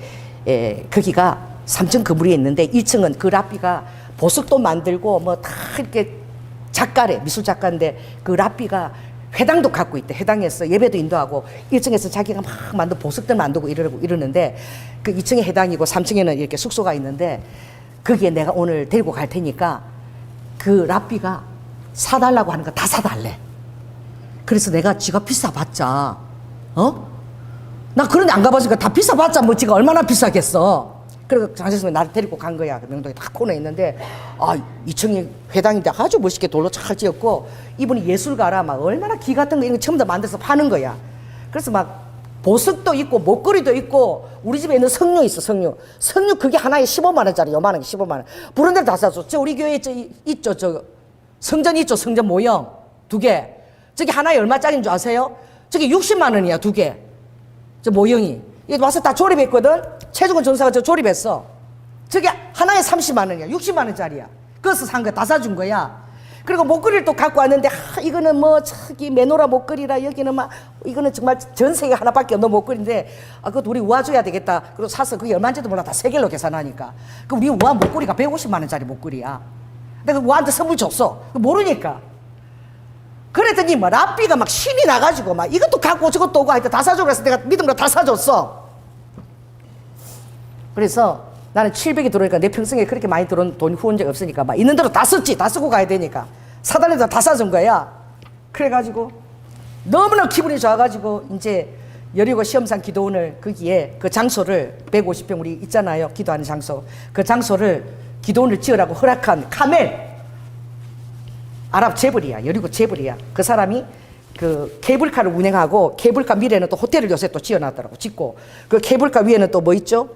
거기가 3층 건물이 있는데 1층은 그 랍비가 보석도 만들고 뭐 다 이렇게 작가래. 미술 작가인데 그 랍비가 회당도 갖고 있대. 회당에서 예배도 인도하고 1층에서 자기가 막 만든 보석들 만들고 이러는데 그 2층에 회당이고 3층에는 이렇게 숙소가 있는데 거기에 내가 오늘 데리고 갈 테니까 그 랍비가 사달라고 하는 거 다 사달래. 그래서 내가 지가 비싸봤자 나 그런데 안 가봤으니까 다 비싸봤자 뭐 지가 얼마나 비싸겠어. 그래서 장재성이 나를 데리고 간 거야. 그 명동에 딱 코너에 있는데 2층이 회당인데 아주 멋있게 돌로 잘 지었고 이분이 예술가라 막 얼마나 기 같은 거 이런 거 전부 다 만들어서 파는 거야. 그래서 막 보석도 있고 목걸이도 있고 우리 집에 있는 석류 있어. 석류 그게 하나에 15만 원짜리 요만한 게 15만 원. 부른 대로 다 사줘. 저 우리 교회에 있죠. 저 성전 있죠. 성전 모형 2개. 저기 하나에 얼마짜리인 줄 아세요? 저기 60만 원이야 2개. 저 모형이. 이거 와서 다 조립했거든. 최중원 전사가 저 조립했어. 저게 하나에 30만 원이야. 60만 원짜리야. 그래서 산 거 다 사준 거야. 그리고 목걸이를 또 갖고 왔는데 이거는 뭐 저기 메노라 목걸이라 여기는 막 이거는 정말 전 세계 하나밖에 없는 목걸이인데 그것도 우리 우아줘야 되겠다. 그리고 사서 그게 얼마인지도 몰라. 다 세겔로 계산하니까. 그 우리 우아 목걸이가 150만 원짜리 목걸이야. 내가 우아한테 선물 줬어. 모르니까. 그랬더니 뭐 랍비가 막 신이 나가지고 막 이것도 갖고 저것도 오고 하여튼 다 사줘. 그래서 내가 믿은 거 다 사줬어. 그래서 나는 700이 들어오니까 내 평생에 그렇게 많이 들어온 돈이 후원 적 없으니까 막 있는 대로 다 썼지. 다 쓰고 가야 되니까 사달래도 다 사준 거야. 그래가지고 너무나 기분이 좋아가지고 이제 여리고 시험상 기도원을 거기에 그 장소를 150평 우리 있잖아요. 기도하는 장소. 그 장소를 기도원을 지으라고 허락한 카멜 아랍 재벌이야. 여리고 재벌이야. 그 사람이 그 케이블카를 운행하고 케이블카 미래는 또 호텔을 요새 또 지어놨더라고. 짓고 그 케이블카 위에는 또 뭐 있죠?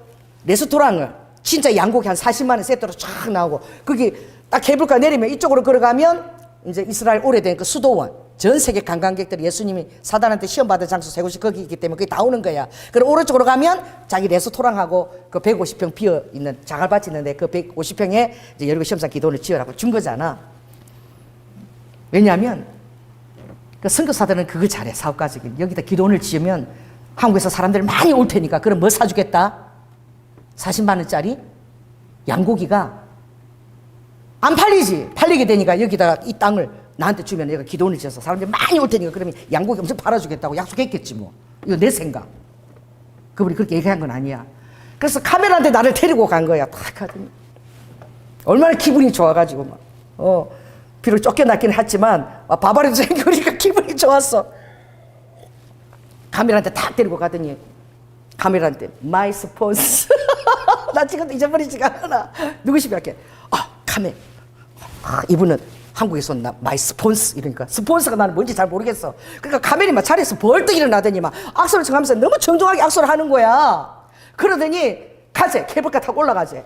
레스토랑을 진짜 양고기 한 40만 원 세트로 쫙 나오고 거기 딱 케이블카 내리면 이쪽으로 걸어가면 이제 이스라엘 오래된 그 수도원 전 세계 관광객들이 예수님이 사단한테 시험 받은 장소 세 곳이 거기 있기 때문에 거기 다 오는 거야. 그리고 오른쪽으로 가면 자기 레스토랑하고 그 150평 비어 있는 자갈밭이 있는데 그 150평에 이제 여리고 시험상 기도원을 지으라고 준 거잖아. 왜냐하면 그 선교사들은 그거 잘해. 사업가적인 여기다 기도원을 지으면 한국에서 사람들 많이 올 테니까 그럼 뭐 사주겠다? 40만 원짜리 양고기가 안 팔리지. 팔리게 되니까 여기다가 이 땅을 나한테 주면 내가 기도원을 지어서 사람들이 많이 올 테니까 그러면 양고기 엄청 팔아주겠다고 약속했겠지 뭐. 이거 내 생각. 그분이 그렇게 얘기한 건 아니야. 그래서 카메라한테 나를 데리고 간 거야. 딱 하더니 얼마나 기분이 좋아가지고 막 비록 쫓겨났긴 했지만 바바리도 생기니까 기분이 좋았어. 카메라한테 딱 데리고 가더니 카메라한테 마이 스폰스. 나 지금도 잊어버리지가 않아. 누구시면 이렇게 카메. 이분은 한국에서 온 마이 스폰스 이러니까 스폰서가 나는 뭔지 잘 모르겠어. 그러니까 카멜이 막 자리에서 벌떡 일어나더니 막 악수를 청하면서 너무 정중하게 악수를 하는 거야. 그러더니 가재 케이블카 타고 올라가재.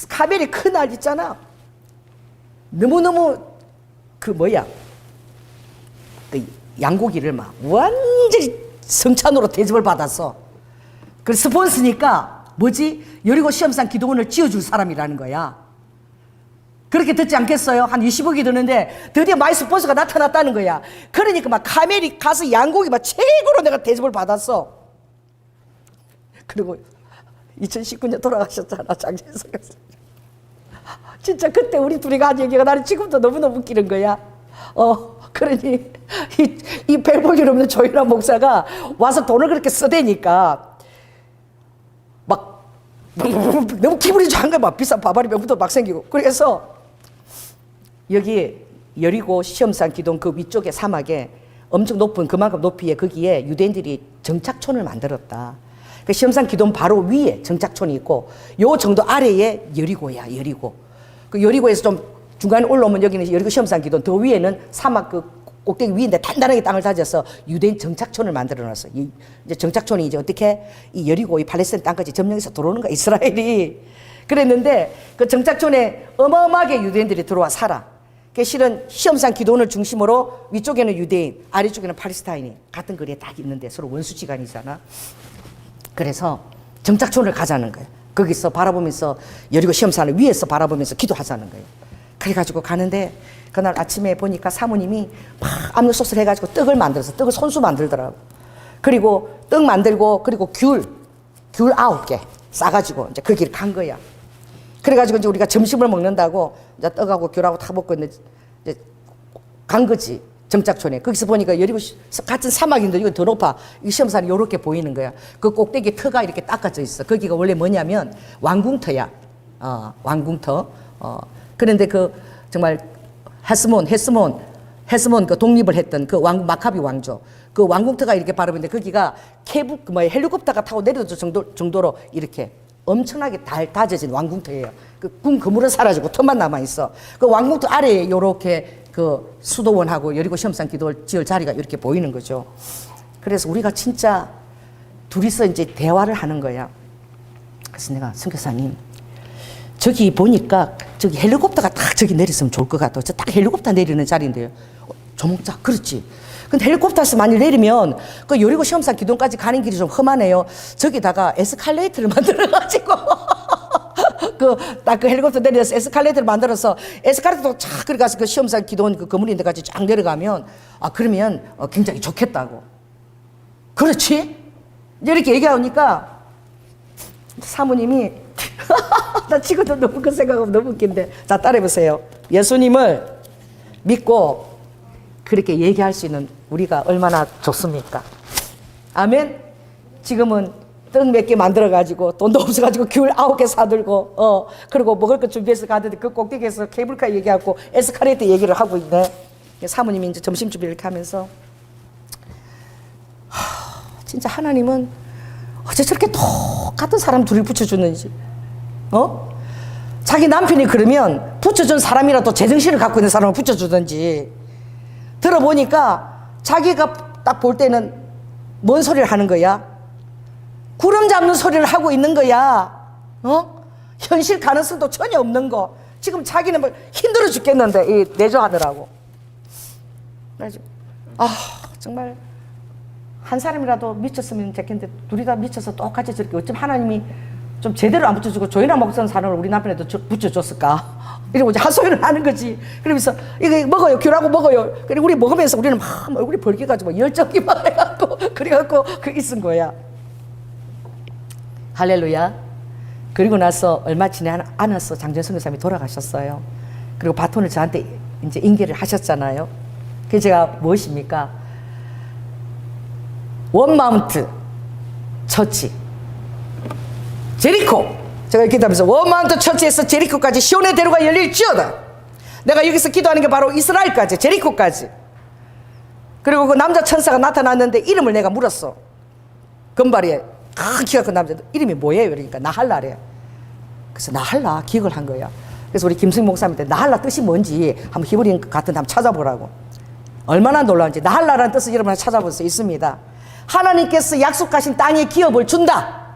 카멜이 큰 날 있잖아. 너무너무 그 양고기를 막 완전히 성찬으로 대접을 받았어. 그 스폰서니까 여리고 시험상 기도원을 지어줄 사람이라는 거야. 그렇게 듣지 않겠어요? 한 20억이 드는데 드디어 마이 스폰서가 나타났다는 거야. 그러니까 막 카멜이 가서 양고기 막 최고로 내가 대접을 받았어. 그리고 2019년 돌아가셨잖아, 장재석 교수. 진짜 그때 우리 둘이 한 얘기가 나는 지금도 너무너무 웃기는 거야. 그러니 이 벨볼일 없는 조윤아 목사가 와서 돈을 그렇게 쓰대니까 막 너무 기분이 좋은 거야. 막 비싼 바바리 명품도 막 생기고. 그래서 여기 여리고 시험산 기동 그 위쪽에 사막에 엄청 높은 그만큼 높이에 거기에 유대인들이 정착촌을 만들었다. 그 시험산 기동 바로 위에 정착촌이 있고 요 정도 아래에 여리고야. 여리고. 그 여리고에서 좀 중간에 올라오면 여기는 여리고 시험산 기동, 더 위에는 사막 그 꼭대기 위인데 단단하게 땅을 다져서 유대인 정착촌을 만들어 놨어. 이제 정착촌이 이제 어떻게 이 여리고 이 팔레스타인 땅까지 점령해서 들어오는 거야, 이스라엘이. 그랬는데 그 정착촌에 어마어마하게 유대인들이 들어와 살아. 그 실은 시험산 기돈을 중심으로 위쪽에는 유대인, 아래쪽에는 팔레스타인이 같은 거리에 딱 있는데 서로 원수지간이잖아. 그래서 정착촌을 가자는 거예요. 거기서 바라보면서 여리고 시험산을 위에서 바라보면서 기도하자는 거예요. 그래가지고 가는데 그날 아침에 보니까 사모님이 막 압력솥을 해가지고 떡을 만들어서 떡을 손수 만들더라고. 그리고 떡 만들고 그리고 귤 9개 싸가지고 이제 거기를 간 거야. 그래가지고 이제 우리가 점심을 먹는다고 이제 떡하고 귤하고 다 먹고 이제 간 거지. 정착촌에. 거기서 보니까 여리고 같은 사막인데 이거 더 높아. 이 시험산이 요렇게 보이는 거야. 그 꼭대기에 터가 이렇게 닦아져 있어. 거기가 원래 뭐냐면 왕궁터야. 왕궁터. 그런데 그 정말 헤스몬 그 독립을 했던 그 왕 마카비 왕조. 그 왕궁터가 이렇게 바라보는데 거기가 헬리콥터가 타고 내려줄 정도로 이렇게 엄청나게 다져진 왕궁터예요. 그 궁 그물은 사라지고 터만 남아 있어. 그 왕궁터 아래에 요렇게 그 수도원하고 여리고 시험산 기도를 지을 자리가 이렇게 보이는 거죠. 그래서 우리가 진짜 둘이서 이제 대화를 하는 거야. 그래서 내가 선교사님, 저기 보니까 저기 헬리콥터가 딱 저기 내렸으면 좋을 것 같아. 저 딱 헬리콥터 내리는 자리인데요. 조목자, 그렇지. 근데 헬리콥터에서 많이 내리면 그 여리고 시험산 기둥까지 가는 길이 좀 험하네요. 저기다가 에스컬레이터를 만들어가지고 딱 그 헬리콥터 내려서 에스컬레이터를 만들어서 에스컬레이터도 쫙 그래 가서 그 시험산 기둥 그 건물 있는 데까지 쫙 내려가면 그러면 굉장히 좋겠다고. 그렇지? 이렇게 얘기하니까 사모님이 나 지금도 너무 그 생각하면 너무 웃긴데. 자, 따라해보세요. 예수님을 믿고 그렇게 얘기할 수 있는 우리가 얼마나 좋습니까? 아멘? 지금은 떡 몇 개 만들어가지고 돈도 없어가지고 귤 9개 사들고 그리고 먹을 거 준비해서 가는데 그 꼭대기에서 케이블카 얘기하고 에스컬레이터 얘기를 하고 있네. 사모님이 이제 점심 준비 이렇게 하면서 진짜 하나님은 어째 저렇게 똑같은 사람 둘이 붙여주는지. 자기 남편이 그러면 붙여준 사람이라도 제정신을 갖고 있는 사람을 붙여주든지. 들어보니까 자기가 딱 볼 때는 뭔 소리를 하는 거야? 구름 잡는 소리를 하고 있는 거야. 현실 가능성도 전혀 없는 거. 지금 자기는 뭐 힘들어 죽겠는데 이 내조하느라고. 그래서 정말 한 사람이라도 미쳤으면 좋겠는데 둘이 다 미쳐서 똑같이 저렇게 어쩜 하나님이 좀 제대로 안 붙여주고 조연아 목사는 사람을 우리 남편에도 붙여줬을까? 이러고 이제 헛소리를 하는 거지. 그러면서 이거 먹어요, 귤하고 먹어요. 그리고 우리 먹으면서 우리는 막 얼굴이 벌개가지고 열정이 막 해갖고 그래갖고 그 있은 거야. 할렐루야. 그리고 나서 얼마 지나지 않았어. 장전성 교사님이 돌아가셨어요. 그리고 바톤을 저한테 이제 인계를 하셨잖아요. 그게 제가 무엇입니까? 원마운트 처치 제리코. 제가 이렇게 기도하면서 원마운트 처치에서 제리코까지 시온의 대로가 열릴지어다. 내가 여기서 기도하는 게 바로 이스라엘까지, 제리코까지. 그리고 그 남자 천사가 나타났는데 이름을 내가 물었어. 금발에 큰 키가 큰 남자 이름이 뭐예요? 그러니까 나할라래. 그래서 나할라 기억을 한 거야. 그래서 우리 김승 목사님한테 나할라 뜻이 뭔지 한번 히브리 같은 데 한번 찾아보라고. 얼마나 놀라운지. 나할라라는 뜻을 여러분 찾아볼 수 있습니다. 하나님께서 약속하신 땅에 기업을 준다.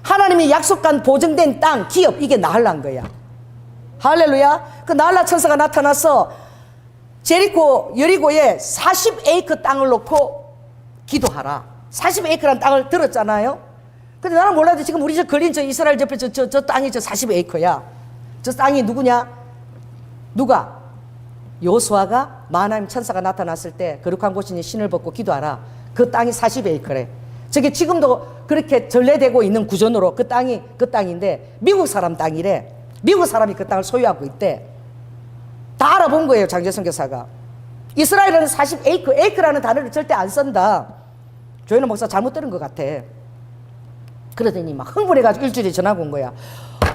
하나님이 약속한 보증된 땅, 기업, 이게 나할라인 거야. 할렐루야. 그 나할라 천사가 나타나서 제리코, 여리고에 40에이크 땅을 놓고 기도하라. 40에이크라는 땅을 들었잖아요. 근데 나는 몰라도 지금 우리 저 걸린 저 이스라엘 옆에 저 땅이 저 40에이크야. 저 땅이 누구냐? 누가? 여호수아가 하나님 천사가 나타났을 때 거룩한 곳이니 신을 벗고 기도하라. 그 땅이 40에이크래. 저게 지금도 그렇게 전래되고 있는 구전으로 그 땅인데 미국 사람 땅이래. 미국 사람이 그 땅을 소유하고 있대. 다 알아본 거예요, 장재성 교사가. 이스라엘은 40에이크, 에이크라는 단어를 절대 안 쓴다. 조현우 목사 잘못 들은 것 같아. 그러더니 막 흥분해가지고 일주일에 전화가 온 거야.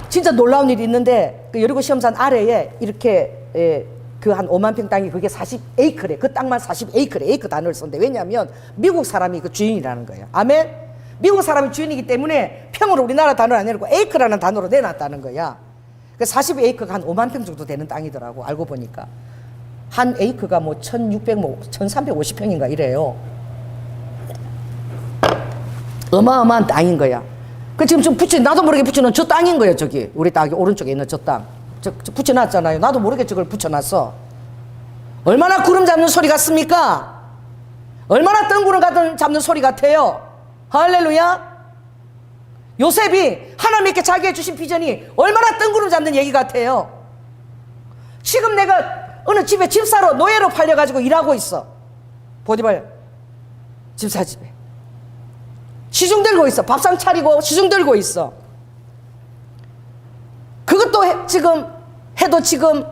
진짜 놀라운 일이 있는데 그 여리고 시험산 아래에 이렇게 그 한 5만 평 땅이 그게 40에이크래. 그 땅만 40에이크래. 에이크 단어를 썼는데 왜냐하면 미국 사람이 그 주인이라는 거예요. 아멘? 미국 사람이 주인이기 때문에 평으로 우리나라 단어를 안 내놓고 에이크라는 단어로 내놨다는 거야. 그 40에이크가 한 5만 평 정도 되는 땅이더라고. 알고 보니까 한 에이크가 뭐 1600, 뭐 1350평인가 이래요. 어마어마한 땅인 거야. 그 지금 좀 나도 모르게 붙여놓은 저 땅인 거예요. 저기 우리 땅 오른쪽에 있는 저 땅. 저 붙여놨잖아요. 나도 모르게 저걸 붙여놨어. 얼마나 구름 잡는 소리 같습니까? 얼마나 뜬구름 잡는 소리 같아요. 할렐루야. 요셉이 하나님께 자기의 주신 비전이 얼마나 뜬구름 잡는 얘기 같아요. 지금 내가 어느 집에 집사로 노예로 팔려가지고 일하고 있어. 보디발 집사 집에 시중 들고 있어. 밥상 차리고 시중 들고 있어. 그것도 지금 해도 지금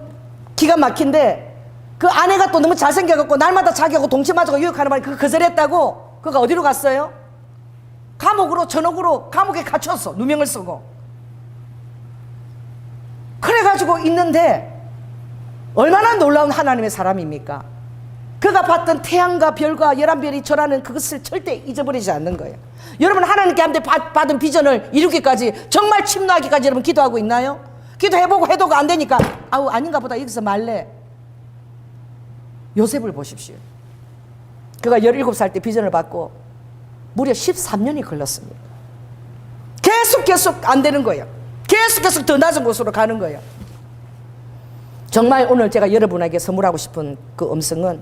기가 막힌데 그 아내가 또 너무 잘생겨갖고 날마다 자기하고 동체 맞아고 유혹하는 말이 그거 거절했다고. 그거 어디로 갔어요? 감옥으로 전옥으로 감옥에 갇혔어. 누명을 쓰고. 그래가지고 있는데 얼마나 놀라운 하나님의 사람입니까? 그가 봤던 태양과 별과 11별이 절하는 그것을 절대 잊어버리지 않는 거예요. 여러분 하나님께 받은 비전을 이루기까지 정말 침노하기까지 여러분 기도하고 있나요? 기도해보고 해도 안 되니까 아우 아닌가 보다 여기서 말래. 요셉을 보십시오. 그가 17살 때 비전을 받고 무려 13년이 걸렸습니다. 계속 안 되는 거예요. 계속 더 낮은 곳으로 가는 거예요. 정말 오늘 제가 여러분에게 선물하고 싶은 그 음성은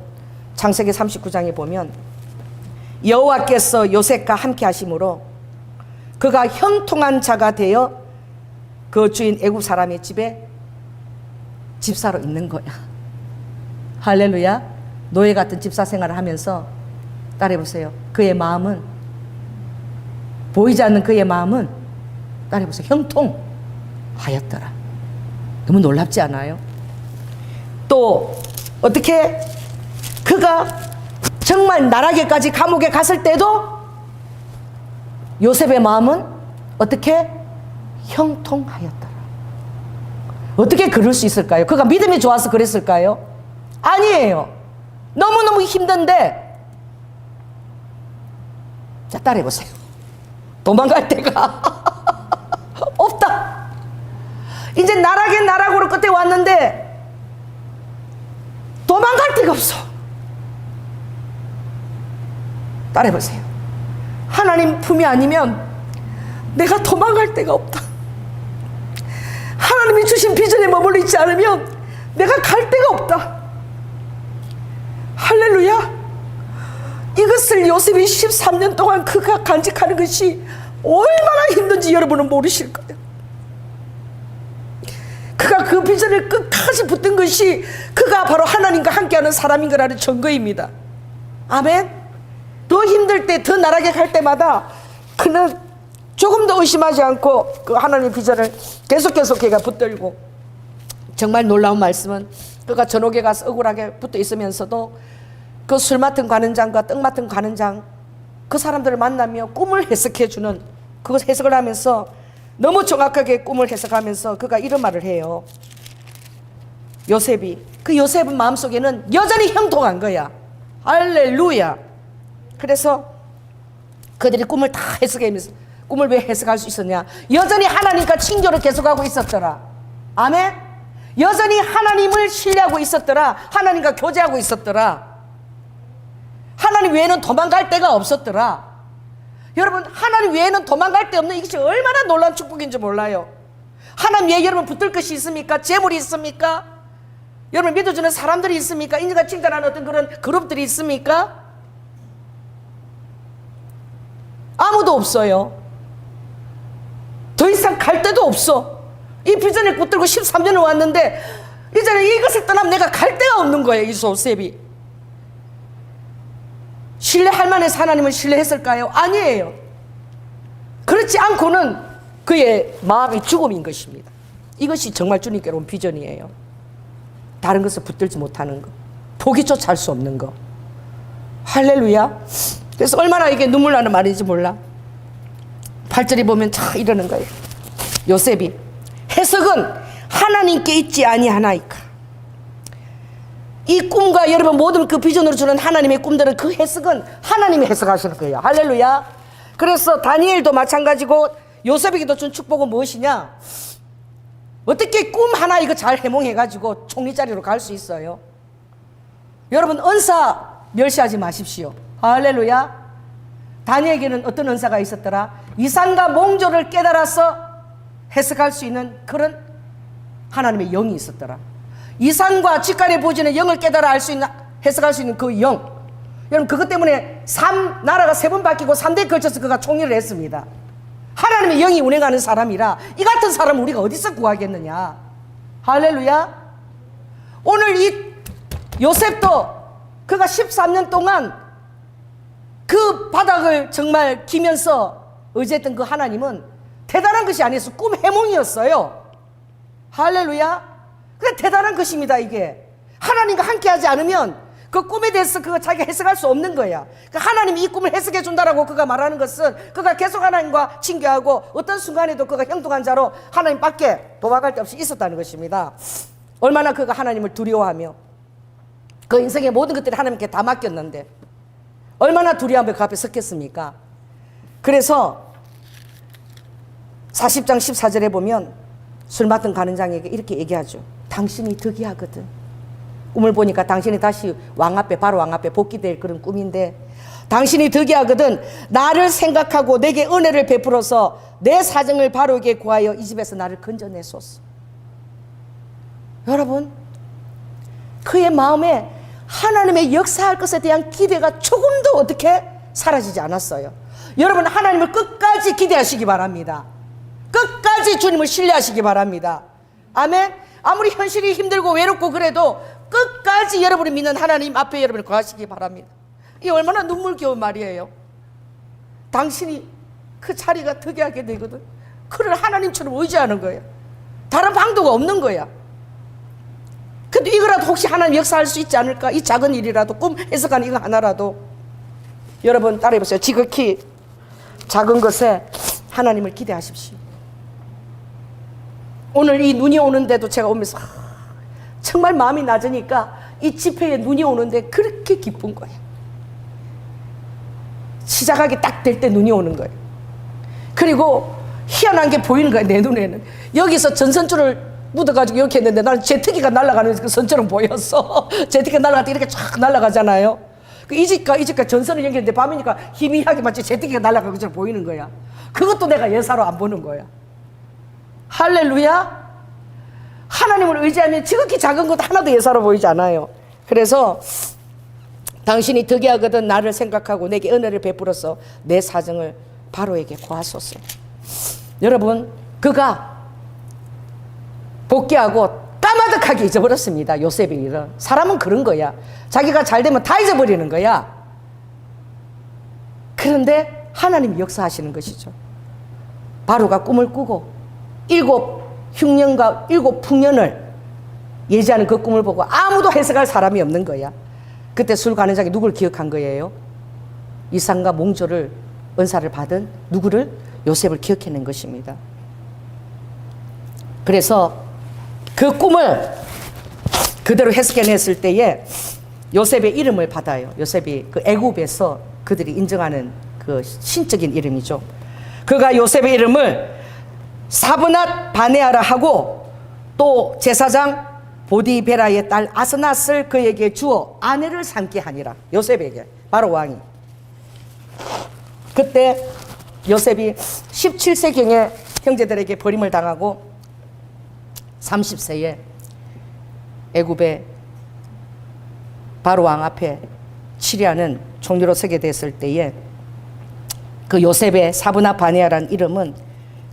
창세기 39장에 보면 여호와께서 요셉과 함께 하심으로 그가 형통한 자가 되어 그 주인 애굽 사람의 집에 집사로 있는 거야. 할렐루야. 노예 같은 집사 생활을 하면서 따라해보세요. 그의 마음은 보이지 않는 그의 마음은 따라해보세요. 형통하였더라. 너무 놀랍지 않아요? 또 어떻게 그가 정말 나락에까지 감옥에 갔을 때도 요셉의 마음은 어떻게 형통하였더라. 어떻게 그럴 수 있을까요? 그가 믿음이 좋아서 그랬을까요? 아니에요. 너무너무 힘든데 자 따라해보세요. 도망갈 데가 없다. 이제 나락의 나락으로 끝에 왔는데 도망갈 데가 없어. 따라해보세요. 하나님 품이 아니면 내가 도망갈 데가 없다. 하나님이 주신 비전에 머물러 있지 않으면 내가 갈 데가 없다. 할렐루야. 이것을 요셉이 13년 동안 그가 간직하는 것이 얼마나 힘든지 여러분은 모르실 거예요. 그가 그 비전을 끝까지 붙든 것이 그가 바로 하나님과 함께하는 사람인 거라는 증거입니다. 아멘. 더 힘들 때, 더 나락에 갈 때마다 그는 조금 더 의심하지 않고 그 하나님의 비전을 계속 걔가 붙들고, 정말 놀라운 말씀은 그가 전옥에 가서 억울하게 붙어 있으면서도 그 술 맡은 관원장과 떡 맡은 관원장 그 사람들을 만나며 꿈을 해석해주는, 그것 해석을 하면서 너무 정확하게 꿈을 해석하면서 그가 이런 말을 해요. 요셉이, 그 요셉은 마음속에는 여전히 형통한 거야. 할렐루야. 그래서 그들이 꿈을 다 해석하면서, 꿈을 왜 해석할 수 있었냐? 여전히 하나님과 친교를 계속하고 있었더라. 아멘. 여전히 하나님을 신뢰하고 있었더라. 하나님과 교제하고 있었더라. 하나님 외에는 도망갈 데가 없었더라. 여러분, 하나님 외에는 도망갈 데 없는 이것이 얼마나 놀라운 축복인지 몰라요. 하나님 외에 여러분 붙들 것이 있습니까? 재물이 있습니까? 여러분 믿어주는 사람들이 있습니까? 인정과 칭찬하는 어떤 그런 그룹들이 있습니까? 아무도 없어요. 더 이상 갈 데도 없어. 이 비전을 붙들고 13년을 왔는데 이제는 이것을 떠나면 내가 갈 데가 없는 거예요. 이 요셉이. 신뢰할 만해서 하나님을 신뢰했을까요? 아니에요. 그렇지 않고는 그의 마음이 죽음인 것입니다. 이것이 정말 주님께로 온 비전이에요. 다른 것을 붙들지 못하는 거, 포기조차 할 수 없는 거. 할렐루야. 그래서 얼마나 이게 눈물 나는 말인지 몰라. 8절에 보면 자 이러는 거예요. 요셉이 해석은 하나님께 있지 아니하나이까. 이 꿈과 여러분 모든 그 비전으로 주는 하나님의 꿈들은 그 해석은 하나님이 해석하시는 거예요. 할렐루야. 그래서 다니엘도 마찬가지고 요셉에게도 준 축복은 무엇이냐? 어떻게 꿈 하나 이거 잘 해몽해가지고 총리 자리로 갈 수 있어요? 여러분 은사 멸시하지 마십시오. 할렐루야. 다니엘에게는 어떤 은사가 있었더라? 이상과 몽조를 깨달아서 해석할 수 있는 그런 하나님의 영이 있었더라. 이상과 직간의 보지는 영을 깨달아 알 수 있는, 해석할 수 있는 그 영. 여러분 그것 때문에 나라가 3번 바뀌고 3대에 걸쳐서 그가 총리를 했습니다. 하나님의 영이 운행하는 사람이라 이 같은 사람을 우리가 어디서 구하겠느냐. 할렐루야. 오늘 이 요셉도 그가 13년 동안 그 바닥을 정말 기면서 의지했던 그 하나님은 대단한 것이 아니었어. 꿈 해몽이었어요. 할렐루야. 그게 대단한 것입니다. 이게 하나님과 함께하지 않으면 그 꿈에 대해서 그거 자기가 해석할 수 없는 거야. 그 하나님이 이 꿈을 해석해 준다라고 그가 말하는 것은 그가 계속 하나님과 친교하고 어떤 순간에도 그가 형통한 자로 하나님 밖에 도망갈 데 없이 있었다는 것입니다. 얼마나 그가 하나님을 두려워하며 그 인생의 모든 것들이 하나님께 다 맡겼는데 얼마나 두려움에 그 앞에 섰겠습니까? 그래서 40장 14절에 보면 술 맡은 가는 장에게 이렇게 얘기하죠. 당신이 득이하거든. 꿈을 보니까 당신이 다시 왕 앞에, 바로 왕 앞에 복귀될 그런 꿈인데, 당신이 득이하거든 나를 생각하고 내게 은혜를 베풀어서 내 사정을 바르게 구하여 이 집에서 나를 건져내소서. 여러분, 그의 마음에 하나님의 역사할 것에 대한 기대가 조금도 어떻게 사라지지 않았어요. 여러분, 하나님을 끝까지 기대하시기 바랍니다. 끝까지 주님을 신뢰하시기 바랍니다. 아멘. 아무리 현실이 힘들고 외롭고 그래도 끝까지 여러분이 믿는 하나님 앞에 여러분을 구하시기 바랍니다. 이 얼마나 눈물겨운 말이에요. 당신이 그 자리가 득이하게 되거든. 그를 하나님처럼 의지하는 거예요. 다른 방도가 없는 거야. 근데 이거라도 혹시 하나님 역사할 수 있지 않을까? 이 작은 일이라도, 꿈 해석하는 이거 하나라도. 여러분 따라해보세요. 지극히 작은 것에 하나님을 기대하십시오. 오늘 이 눈이 오는데도 제가 오면서 정말 마음이 낮으니까 이 집회에 눈이 오는데 그렇게 기쁜 거예요. 시작하기 딱 될 때 눈이 오는 거예요. 그리고 희한한 게 보이는 거예요. 내 눈에는. 여기서 전선줄을 묻어가지고 이렇게 했는데 나는 제트기가 날아가는 그 선처럼 보였어. 제트기가 날아갈 때 이렇게 쫙 날아가잖아요. 이 집과 전선을 연결했는데 밤이니까 희미하게 마치 제트기가 날아가는 것처럼 보이는 거야. 그것도 내가 예사로 안 보는 거야. 할렐루야. 하나님을 의지하면 지극히 작은 것 하나도 예사로 보이지 않아요. 그래서 당신이 득이하거든 나를 생각하고 내게 은혜를 베풀어서 내 사정을 바로에게 구하소서. 여러분, 그가 복귀하고 까마득하게 잊어버렸습니다. 요셉의 일은. 사람은 그런 거야. 자기가 잘 되면 다 잊어버리는 거야. 그런데 하나님이 역사하시는 것이죠. 바로가 꿈을 꾸고 7 흉년과 7 풍년을 예지하는 그 꿈을 보고 아무도 해석할 사람이 없는 거야. 그때 술 가는 장이 누구를 기억한 거예요? 이상과 몽조를 은사를 받은 누구를? 요셉을 기억해낸 것입니다. 그래서 그 꿈을 그대로 해석해냈을 때에 요셉의 이름을 받아요. 요셉이 그 애굽에서 그들이 인정하는 그 신적인 이름이죠. 그가 요셉의 이름을 사브낫 바네아라 하고 또 제사장 보디베라의 딸 아스낫을 그에게 주어 아내를 삼게 하니라. 요셉에게, 바로 왕이. 그때 요셉이 17세경에 형제들에게 버림을 당하고 30세에 애굽의 바로 왕 앞에 치리하는 총리로 서게 됐을 때에 그 요셉의 사브나 바네아라는 이름은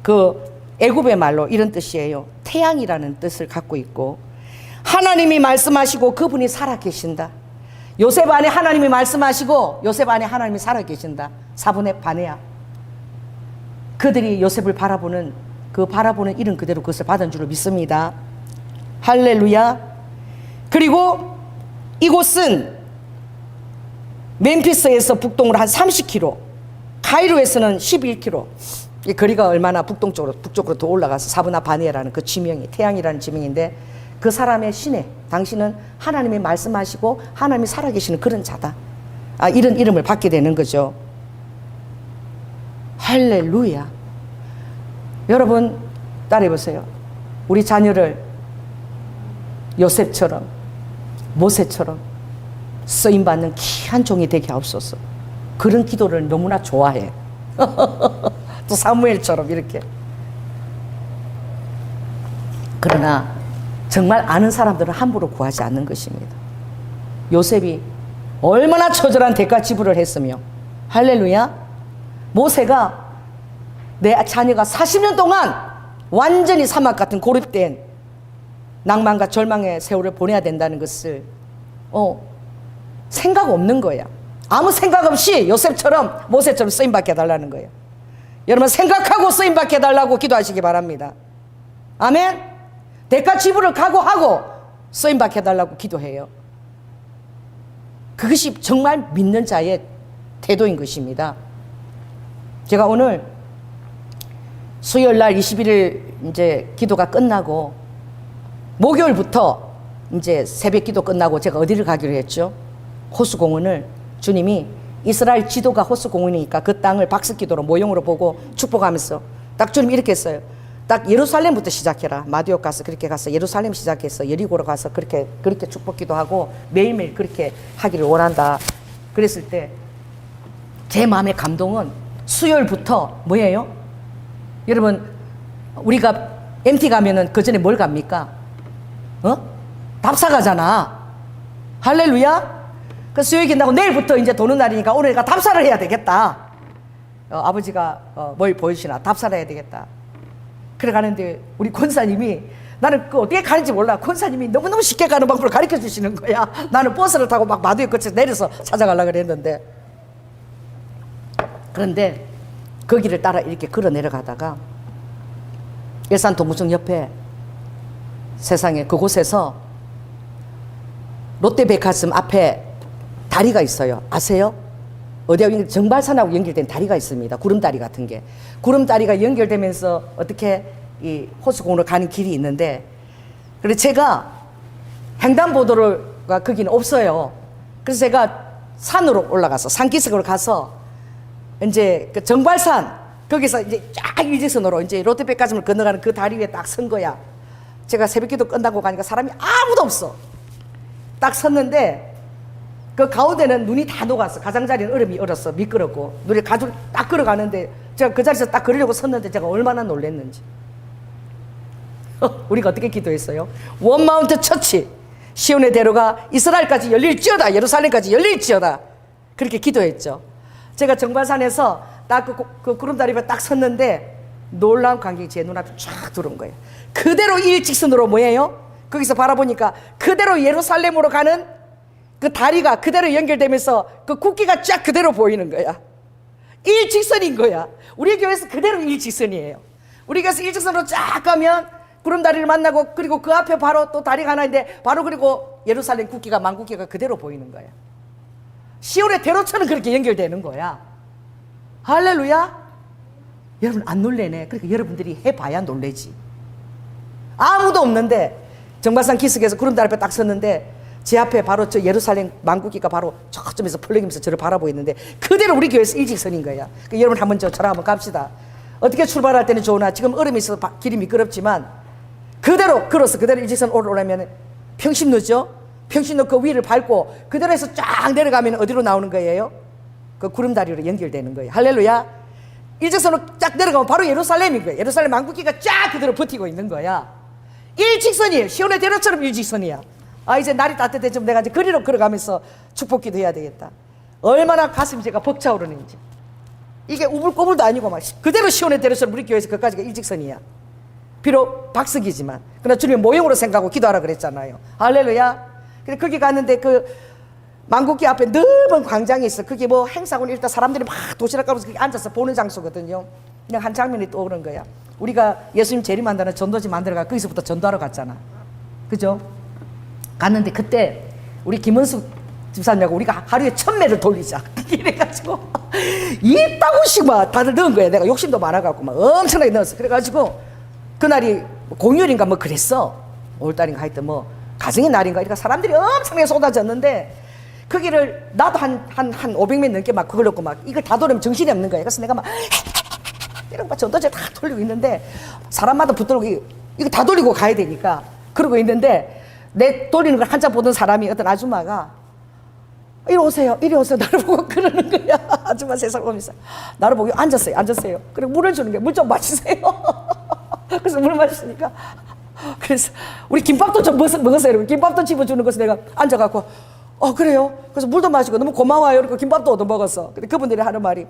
그 애굽의 말로 이런 뜻이에요. 태양이라는 뜻을 갖고 있고, 하나님이 말씀하시고 그분이 살아계신다. 요셉 안에 하나님이 말씀하시고 요셉 안에 하나님이 살아계신다. 사브네 바네아. 그들이 요셉을 바라보는 그 바라보는 이름 그대로 그것을 받은 줄로 믿습니다. 할렐루야. 그리고 이곳은 멤피스에서 북동으로 한 30km, 카이로에서는 11km. 이 거리가 얼마나 북쪽으로 더 올라가서 사브나 바네아라는 그 지명이, 태양이라는 지명인데, 그 사람의 시내, 당신은 하나님이 말씀하시고 하나님이 살아계시는 그런 자다. 이런 이름을 받게 되는 거죠. 할렐루야. 여러분 따라해 보세요. 우리 자녀를 요셉처럼 모세처럼 쓰임받는 귀한 종이 되게 하옵소서. 그런 기도를 너무나 좋아해. 또 사무엘처럼 이렇게. 그러나 정말 아는 사람들은 함부로 구하지 않는 것입니다. 요셉이 얼마나 처절한 대가 지불을 했으며, 할렐루야. 모세가 내 자녀가 40년 동안 완전히 사막 같은 고립된 낭만과 절망의 세월을 보내야 된다는 것을 생각 없는 거야. 아무 생각 없이 요셉처럼 모세처럼 쓰임받게 해달라는 거예요. 여러분 생각하고 쓰임받게 해달라고 기도하시기 바랍니다. 아멘. 대가 지불을 각오하고 쓰임받게 해달라고 기도해요. 그것이 정말 믿는 자의 태도인 것입니다. 제가 오늘 수요일날 21일 이제 기도가 끝나고 목요일부터 이제 새벽 기도 끝나고 제가 어디를 가기로 했죠? 호수공원을. 주님이 이스라엘 지도가 호수공원이니까 그 땅을 박석기도로 모형으로 보고 축복하면서 딱 주님이 이렇게 했어요. 딱 예루살렘부터 시작해라. 마디오 가서 그렇게 가서 예루살렘 시작해서 여리고로 가서 그렇게 축복기도 하고 매일매일 그렇게 하기를 원한다. 그랬을 때 제 마음의 감동은 수요일부터 뭐예요? 여러분 우리가 MT 가면은 그 전에 뭘 갑니까? 답사 가잖아. 할렐루야. 그 수요일 끝나고 내일부터 이제 도는 날이니까 오늘 내가 답사를 해야 되겠다. 아버지가 뭘 보여주시나 답사를 해야 되겠다. 그래 가는데 우리 권사님이, 나는 그 어떻게 가는지 몰라. 권사님이 너무너무 쉽게 가는 방법을 가르쳐 주시는 거야. 나는 버스를 타고 막 마두에 거쳐서 내려서 찾아가려고 그랬는데, 그런데 그 길을 따라 이렇게 걸어 내려가다가 일산 동구청 옆에 세상에 그곳에서 롯데백화점 앞에 다리가 있어요. 아세요? 어디하고 정발산하고 연결된 다리가 있습니다. 구름다리 같은 게. 구름다리가 연결되면서 어떻게 이 호수공원으로 가는 길이 있는데, 그래서 제가 횡단보도가 거기는 없어요. 그래서 제가 산으로 올라가서 산기슭으로 가서 이제 그 정발산 거기서 이제 쫙 일직선으로 이제 롯데백화점을 건너가는 그 다리 위에 딱 선 거야. 제가 새벽기도 끝나고 가니까 사람이 아무도 없어. 딱 섰는데 그 가운데는 눈이 다 녹았어. 가장자리는 얼음이 얼었어. 미끄럽고 눈이 가지고 딱 걸어가는데 제가 그 자리에서 딱 걸으려고 섰는데 제가 얼마나 놀랐는지. 우리가 어떻게 기도했어요? 원마운트 처치 시온의 대로가 이스라엘까지 열릴지어다, 예루살렘까지 열릴지어다, 그렇게 기도했죠. 제가 정발산에서 딱 그 구름다리에 딱 섰는데 놀라운 광경이 제 눈앞에 쫙 들어온 거예요. 그대로 일직선으로 뭐예요? 거기서 바라보니까 그대로 예루살렘으로 가는 그 다리가 그대로 연결되면서 그 국기가 쫙 그대로 보이는 거야. 일직선인 거야. 우리 교회에서 그대로 일직선이에요. 우리 교회에서 일직선으로 쫙 가면 구름다리를 만나고, 그리고 그 앞에 바로 또 다리가 하나 있는데 바로 그리고 예루살렘 국기가, 만국기가 그대로 보이는 거야. 시온의 대로처럼 그렇게 연결되는 거야. 할렐루야. 여러분 안 놀래네. 그러니까 여러분들이 해봐야 놀래지. 아무도 없는데 정발산 기슭에서 구름다리 앞에 딱 섰는데 제 앞에 바로 저 예루살렘 망국기가 바로 저점에서 펄럭이면서 저를 바라보고 있는데 그대로 우리 교회에서 일직선인 거야. 그러니까 여러분 한번 저랑 한번 갑시다. 어떻게 출발할 때는 좋으나 지금 얼음이 있어서 길이 미끄럽지만 그대로 걸어서 그대로 일직선 오르려면 평신로죠. 평신로 그 위를 밟고 그대로 해서 쫙 내려가면 어디로 나오는 거예요? 그 구름다리로 연결되는 거예요. 할렐루야. 일직선으로 쫙 내려가면 바로 예루살렘인 거예요. 예루살렘 망국기가 쫙 그대로 버티고 있는 거야. 일직선이에요. 시온의 대로처럼 일직선이야. 아, 이제 날이 따뜻해지면 내가 이제 거리로 걸어가면서 축복기도 해야 되겠다. 얼마나 가슴이 제가 벅차오르는지. 이게 우불꼬불도 아니고 막 그대로 시온의 대로처럼 우리 교회에서 그까지가 일직선이야. 비록 박석이지만 그러나 주님 모형으로 생각하고 기도하라 그랬잖아요. 할렐루야. 근데 거기 갔는데 그 망국기 앞에 넓은 광장이 있어. 그게 뭐 행사고는 일단 사람들이 막 도시락 가면서 거기 앉아서 보는 장소거든요. 그냥 한 장면이 떠오른 거야. 우리가 예수님 재림한다는 전도지 만들어가 거기서부터 전도하러 갔잖아. 그죠? 갔는데 그때 우리 김은숙 집사님하고 우리가 하루에 1000매를 돌리자 이래가지고 이따구씩 막 다들 넣은 거야. 내가 욕심도 많아갖고 막 엄청나게 넣었어. 그래가지고 그날이 공휴일인가 뭐 그랬어. 5월달인가 하여튼 뭐 가정의 날인가 이러니까 사람들이 엄청나게 쏟아졌는데 거기를 나도 한 500매 넘게 막 그걸 넣고 막 이걸 다 돌리면 정신이 없는 거야. 그래서 내가 막 이러고 막 전도제 다 돌리고 있는데 사람마다 붙들고 이거 다 돌리고 가야 되니까 그러고 있는데 내 돌리는 걸 한참 보던 사람이 어떤 아줌마가 이리 오세요 나를 보고 그러는 거야. 아줌마 세상 보면서 나를 보고 앉았어요. 그리고 물을 주는 거야. 물 좀 마시세요. 그래서 물 마시니까 그래서 우리 김밥도 좀 먹었어요. 김밥도 집어주는 것을 내가 앉아갖고 그래요. 그래서 물도 마시고 너무 고마워요. 그리고 김밥도 얻어 먹었어. 근데 그분들이 하는 말이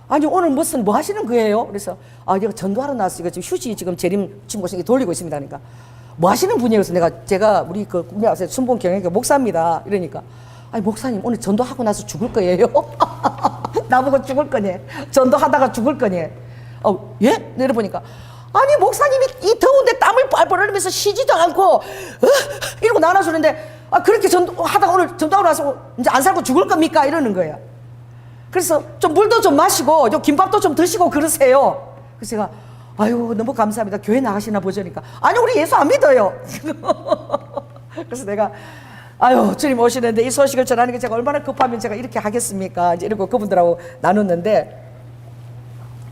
아니 오늘 뭐 하시는 거예요? 그래서 이거 전도하러 나왔어요. 이거 지금 휴지 지금 재림 지금 돌리고 있습니다. 그러니까 뭐 하시는 분이에요? 그래서 제가 우리 그 국민학생 순봉 경영교 목사입니다. 이러니까 아니 목사님 오늘 전도하고 나서 죽을 거예요? 나보고 죽을 거니? 전도하다가 죽을 거니? 예? 내려보니까 아니 목사님이 이 더운데 땀을 뻘뻘 흘리면서 쉬지도 않고 이러고 나눠주는데 그렇게 전도하다가 오늘 전도하고 나서 이제 안 살고 죽을 겁니까? 이러는 거야. 그래서 좀 물도 좀 마시고 김밥도 좀 드시고 그러세요. 그래서 제가 아유 너무 감사합니다. 교회 나가시나 보자니까 아니 우리 예수 안 믿어요. 그래서 내가 아유 주님 오시는데 이 소식을 전하는 게 제가 얼마나 급하면 제가 이렇게 하겠습니까? 이제 이러고 그분들하고 나눴는데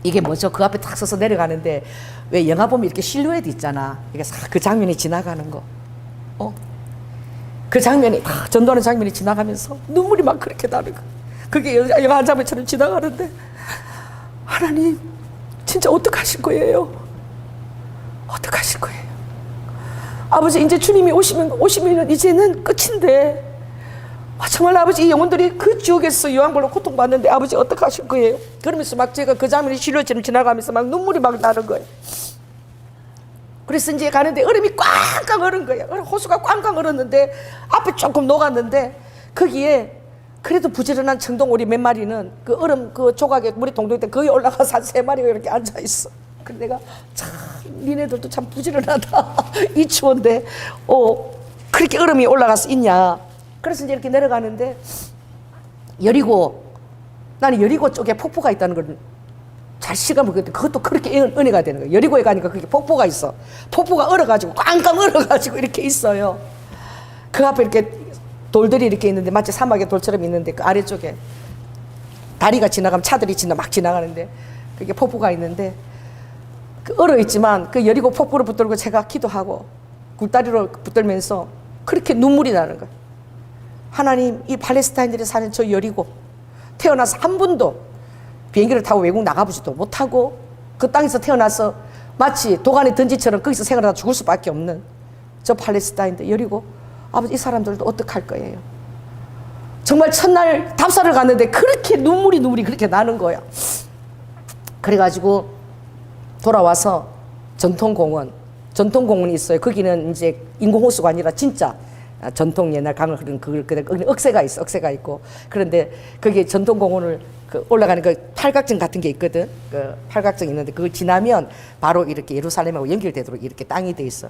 이게 뭐죠? 그 앞에 탁 서서 내려가는데 왜 영화 보면 이렇게 실루엣 있잖아. 이게 싹 그 장면이 지나가는 거. 그 장면이 딱 전도하는 장면이 지나가면서 눈물이 막 그렇게 나는 거. 그게 영화 한 장면처럼 지나가는데 하나님 진짜 어떡하실 거예요? 어떡하실 거예요? 아버지 이제 주님이 오시면 이제는 끝인데 정말 아버지 이 영혼들이 그 지옥에서 요한벌로 고통받는데 아버지 어떡하실 거예요? 그러면서 막 제가 그 장면이 실루엣처럼 지나가면서 막 눈물이 막 나는 거예요. 그래서 이제 가는데 얼음이 꽝꽝 얼은 거예요. 호수가 꽝꽝 얼었는데 앞에 조금 녹았는데 거기에 그래도 부지런한 청동오리 몇 마리는 그 얼음 그 조각에 물이 동동일 때 거기 올라가서 한 3마리가 이렇게 앉아있어. 그래서 내가 참 니네들도 참 부지런하다. 이 추운데 그렇게 얼음이 올라가서 있냐. 그래서 이제 이렇게 내려가는데 나는 여리고 쪽에 폭포가 있다는 걸 잘 실감을 했는데 그것도 그렇게 은혜가 되는 거예요. 여리고에 가니까 그게 폭포가 있어. 폭포가 얼어가지고 꽝꽝 얼어가지고 이렇게 있어요. 그 앞에 이렇게 돌들이 이렇게 있는데 마치 사막의 돌처럼 있는데 그 아래쪽에 다리가 지나가면 차들이 막 지나가는데 그게 폭포가 있는데 그 얼어있지만 그 여리고 폭포를 붙들고 제가 기도하고 굴다리로 붙들면서 그렇게 눈물이 나는 거예요. 하나님 이 팔레스타인들이 사는 저 여리고 태어나서 한 번도 비행기를 타고 외국 나가보지도 못하고 그 땅에서 태어나서 마치 도간의 던지처럼 거기서 생활하다 죽을 수밖에 없는 저 팔레스타인들 여리고 아버지 이 사람들도 어떡할 거예요? 정말 첫날 답사를 갔는데 그렇게 눈물이 그렇게 나는 거야. 그래가지고 돌아와서 전통공원이 있어요. 거기는 이제 인공호수가 아니라 진짜 전통 옛날 강을 흐르는 거기 억새가 있고 그런데 거기 전통공원을 올라가는 그 팔각정 같은 게 있거든. 그 팔각정이 있는데 그걸 지나면 바로 이렇게 예루살렘하고 연결되도록 이렇게 땅이 돼 있어.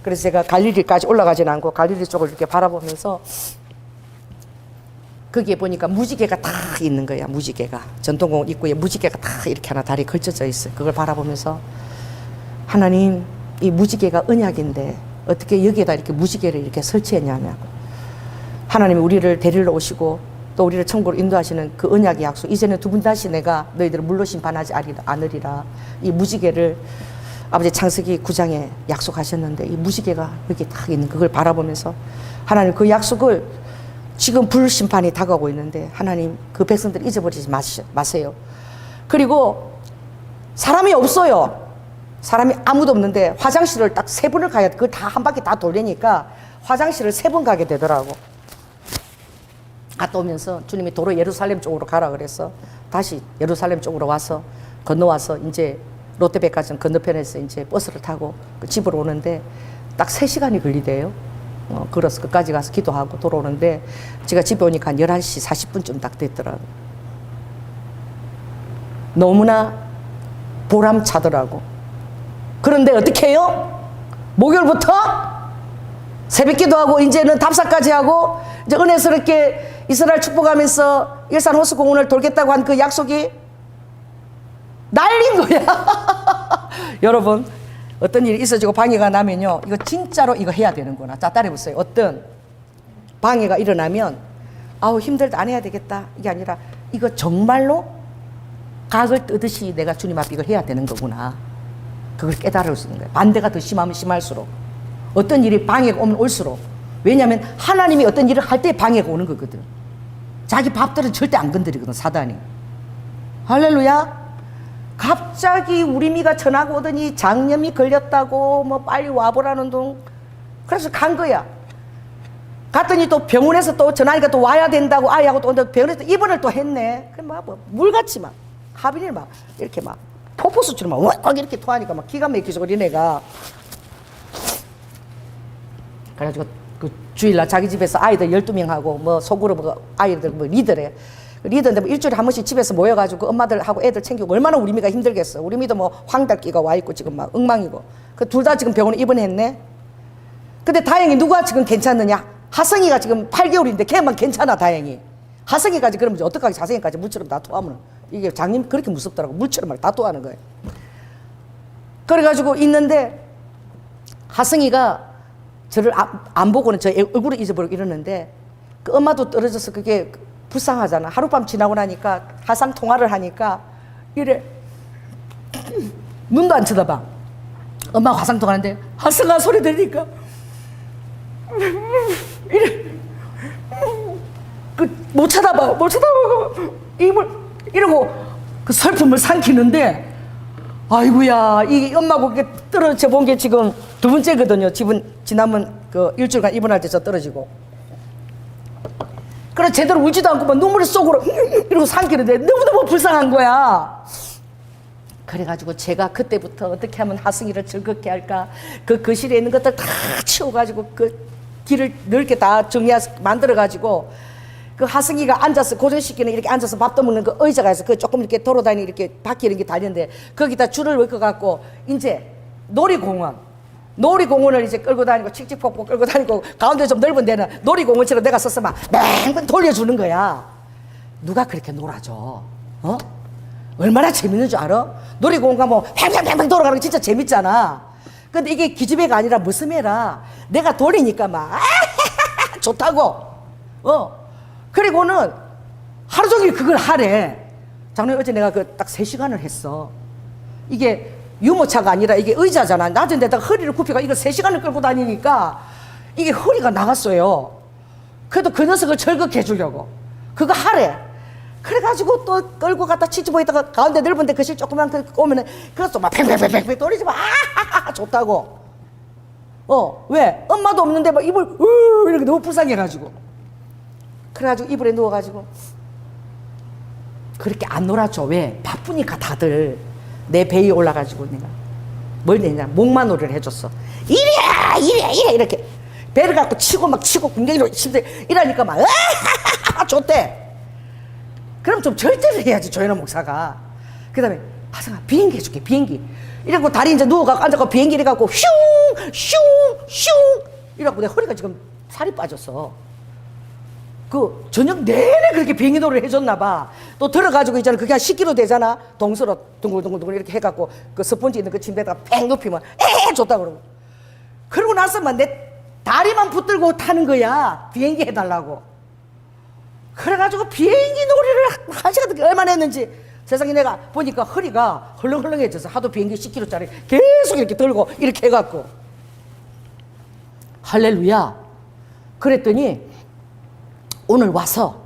그래서 제가 갈릴리까지 올라가지는 않고 갈릴리 쪽을 이렇게 바라보면서 거기에 보니까 무지개가 다 있는 거야. 무지개가 전통공원 입구에 무지개가 다 이렇게 하나 다리에 걸쳐져 있어. 그걸 바라보면서 하나님 이 무지개가 언약인데 어떻게 여기에다 이렇게 무지개를 이렇게 설치했냐고. 하나님이 우리를 데리러 오시고 또 우리를 천국으로 인도하시는 그 언약의 약속, 이제는 두 분 다시 내가 너희들을 물로 심판하지 않으리라. 이 무지개를 아버지 창세기 9장에 약속하셨는데 이 무지개가 여기 딱 있는 그걸 바라보면서 하나님 그 약속을 지금 불심판이 다가오고 있는데 하나님 그 백성들 잊어버리지 마세요. 그리고 사람이 없어요. 사람이 아무도 없는데 화장실을 딱 3번을 가야 돼. 그걸 다 한 바퀴 다 돌리니까 화장실을 3번 가게 되더라고. 갔다 오면서 주님이 도로 예루살렘 쪽으로 가라 그래서 다시 예루살렘 쪽으로 와서 건너와서 이제 롯데백화점 건너편에서 이제 버스를 타고 집으로 오는데 딱 3시간이 걸리대요. 걸어서 끝까지 가서 기도하고 돌아오는데 제가 집에 오니까 한 11시 40분쯤 딱 됐더라고요. 너무나 보람차더라고. 그런데 어떻게 해요? 목요일부터 새벽 기도하고 이제는 답사까지 하고 이제 은혜스럽게 이스라엘 축복하면서 일산 호수공원을 돌겠다고 한 그 약속이 날린 거야. 여러분, 어떤 일이 있어지고 방해가 나면요, 이거 진짜로 이거 해야 되는구나. 자, 따라해보세요. 어떤 방해가 일어나면 아우 힘들다 안 해야 되겠다 이게 아니라 이거 정말로 각을 뜨듯이 내가 주님 앞에 이걸 해야 되는 거구나. 그걸 깨달을 수 있는 거예요. 반대가 더 심하면 심할수록, 어떤 일이 방해가 오면 올수록. 왜냐하면 하나님이 어떤 일을 할 때 방해가 오는 거거든. 자기 밥들은 절대 안 건드리거든, 사단이. 할렐루야. 갑자기 우리 미가 전화가 오더니 장염이 걸렸다고 뭐 빨리 와보라는 둥. 그래서 간 거야. 갔더니 또 병원에서 또 전화니까 또 와야 된다고 아이하고 또 병원에서 입원을 또 했네. 그래 막 물같이 막 하빈이 막 이렇게 막 포포수처럼 막 이렇게 토하니까 막 기가 막히죠 우리 애가. 그래가지고 그 주일날 자기 집에서 아이들 12명하고 뭐 속으로 뭐 아이들 뭐 리더래. 리더인데 뭐 일주일에 한 번씩 집에서 모여가지고 엄마들하고 애들 챙기고 얼마나 우리 미가 힘들겠어. 우리 미도 뭐 황달기가 와 있고 지금 막 엉망이고. 그 둘 다 지금 병원에 입원했네. 근데 다행히 누가 지금 괜찮느냐? 하성이가 지금 8개월인데 걔만 괜찮아 다행히. 하성이까지 그러면 어떡하게 자성이까지 물처럼 다 토하면 이게 장님 그렇게 무섭더라고. 물처럼 막 다 토하는 거예요. 그래가지고 있는데 하성이가 저를 안 보고는 저 얼굴을 잊어버리고 이러는데 그 엄마도 떨어져서 그게 불쌍하잖아. 하룻밤 지나고 나니까 화상 통화를 하니까 이래 눈도 안 쳐다봐. 엄마가 화상 통화하는데 하성아 소리 들리니까 이래 그 못 쳐다봐 입을 이러고 그 슬픔을 삼키는데 아이고야 이 엄마하고 떨어져 본 게 지금 2번째거든요. 지난번 그 일주일간 입원할 때 저 떨어지고. 그래 제대로 울지도 않고 막 눈물이 속으로 이러고 삼키는데 너무너무 불쌍한 거야. 그래가지고 제가 그때부터 어떻게 하면 하승이를 즐겁게 할까, 그 거실에 있는 것들 다 치워가지고 그 길을 넓게 다 만들어가지고 그 하승이가 앉아서 고정시키는 이렇게 앉아서 밥도 먹는 그 의자가 있어. 그 조금 이렇게 돌아다니는 이렇게 바퀴 이런 게 달렸는데 거기다 줄을 엮어갖고 이제 놀이공원을 이제 끌고 다니고 칙칙폭폭 끌고 다니고 가운데 좀 넓은 데는 놀이공원처럼 내가 썼으면 맹 돌려주는 거야. 누가 그렇게 놀아줘? 얼마나 재밌는 줄 알아? 놀이공원 가면 팽팽팽팽 돌아가는 거 진짜 재밌잖아. 근데 이게 기집애가 아니라 무슨 애라 내가 돌리니까 막 좋다고. 그리고는 하루 종일 그걸 하래. 작년 어제 내가 그 딱 3시간을 했어. 이게 유모차가 아니라 이게 의자잖아. 낮은 데다가 허리를 굽혀가 이걸 3시간을 끌고 다니니까 이게 허리가 나갔어요. 그래도 그 녀석을 즐겁게 해주려고 그거 하래. 그래가지고 또 끌고 갔다 치즈보 있다가 가운데 넓은데 그 실 조그만 거 오면은 그것도 막 팽팽팽팽 돌리지 마. 좋다고. 왜? 엄마도 없는데 막 이불 이렇게 너무 불쌍해가지고. 그래가지고 이불에 누워가지고 그렇게 안 놀아줘. 왜? 바쁘니까 다들. 내 배에 올라가지고 내가 뭘 내냐 목마놀이를 해줬어. 이래 이렇게 배를 갖고 치고 막 치고 궁뎅이로 힘들 이러니까 막 좋대. 그럼 좀 절제를 해야지 조현아 목사가. 그 다음에 하성아 비행기 해줄게 비행기. 이래갖고 다리 이제 누워갖고 앉아갖고 비행기 이래갖고 슝 이래갖고 내 허리가 지금 살이 빠졌어. 그 저녁 내내 그렇게 비행기 놀이를 해줬나봐. 또 들어가지고 있잖아. 그게 한 10kg 되잖아. 동서로 둥글둥글 이렇게 해갖고 그 스펀지 있는 그 침대에다가 팽 눕히면 좋다 그러고. 그러고 나서만 내 다리만 붙들고 타는 거야. 비행기 해달라고. 그래가지고 비행기 놀이를 한 시간 얼마나 했는지 세상에 내가 보니까 허리가 헐렁헐렁해져서 하도 비행기 10kg짜리 계속 이렇게 들고 이렇게 해갖고 할렐루야. 그랬더니 오늘 와서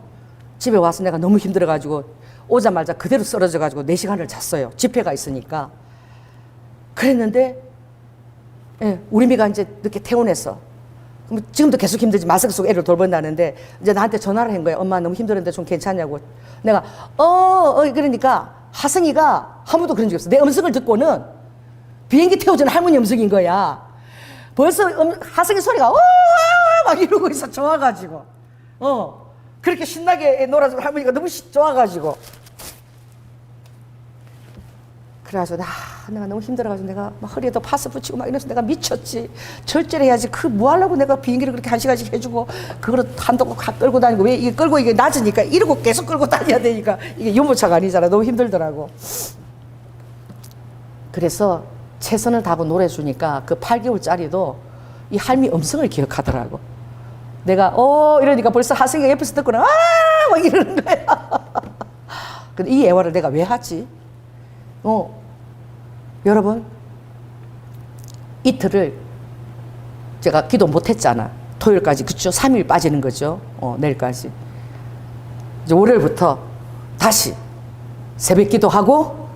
집에 와서 내가 너무 힘들어가지고 오자마자 그대로 쓰러져가지고 4시간을 잤어요. 집회가 있으니까. 그랬는데 우리 미가 이제 늦게 퇴원했어. 그럼 지금도 계속 힘들지. 마스크 쓰고 애를 돌본다는데 이제 나한테 전화를 한 거야. 엄마 너무 힘들었는데 좀 괜찮냐고. 내가 그러니까 하승이가 한 번도 그런 적이 없어. 내 음성을 듣고는 비행기 태워주는 할머니 음성인 거야. 벌써 하승이 소리가 막 이러고 있어. 좋아가지고 그렇게 신나게 놀아주는 할머니가 너무 좋아가지고. 그래가지고 내가 너무 힘들어가지고 내가 막 허리에도 파스 붙이고 막 이래서 내가 미쳤지. 절제를 해야지. 뭐 하려고 내가 비행기를 그렇게 1시간씩 해주고 그거를 한동안 끌고 다니고. 왜 이게 끌고 이게 낮으니까 이러고 계속 끌고 다녀야 되니까 이게 유모차가 아니잖아. 너무 힘들더라고. 그래서 최선을 다하고 놀아주니까 그 8개월짜리도 이 할미 음성을 기억하더라고. 내가 이러니까 벌써 하승이가 옆에서 듣고는 막 이러는 거야. 근데 이 애화를 내가 왜 하지? 여러분, 이틀을 제가 기도 못했잖아. 토요일까지. 그쵸? 3일 빠지는 거죠. 내일까지. 이제 월요일부터 다시 새벽 기도하고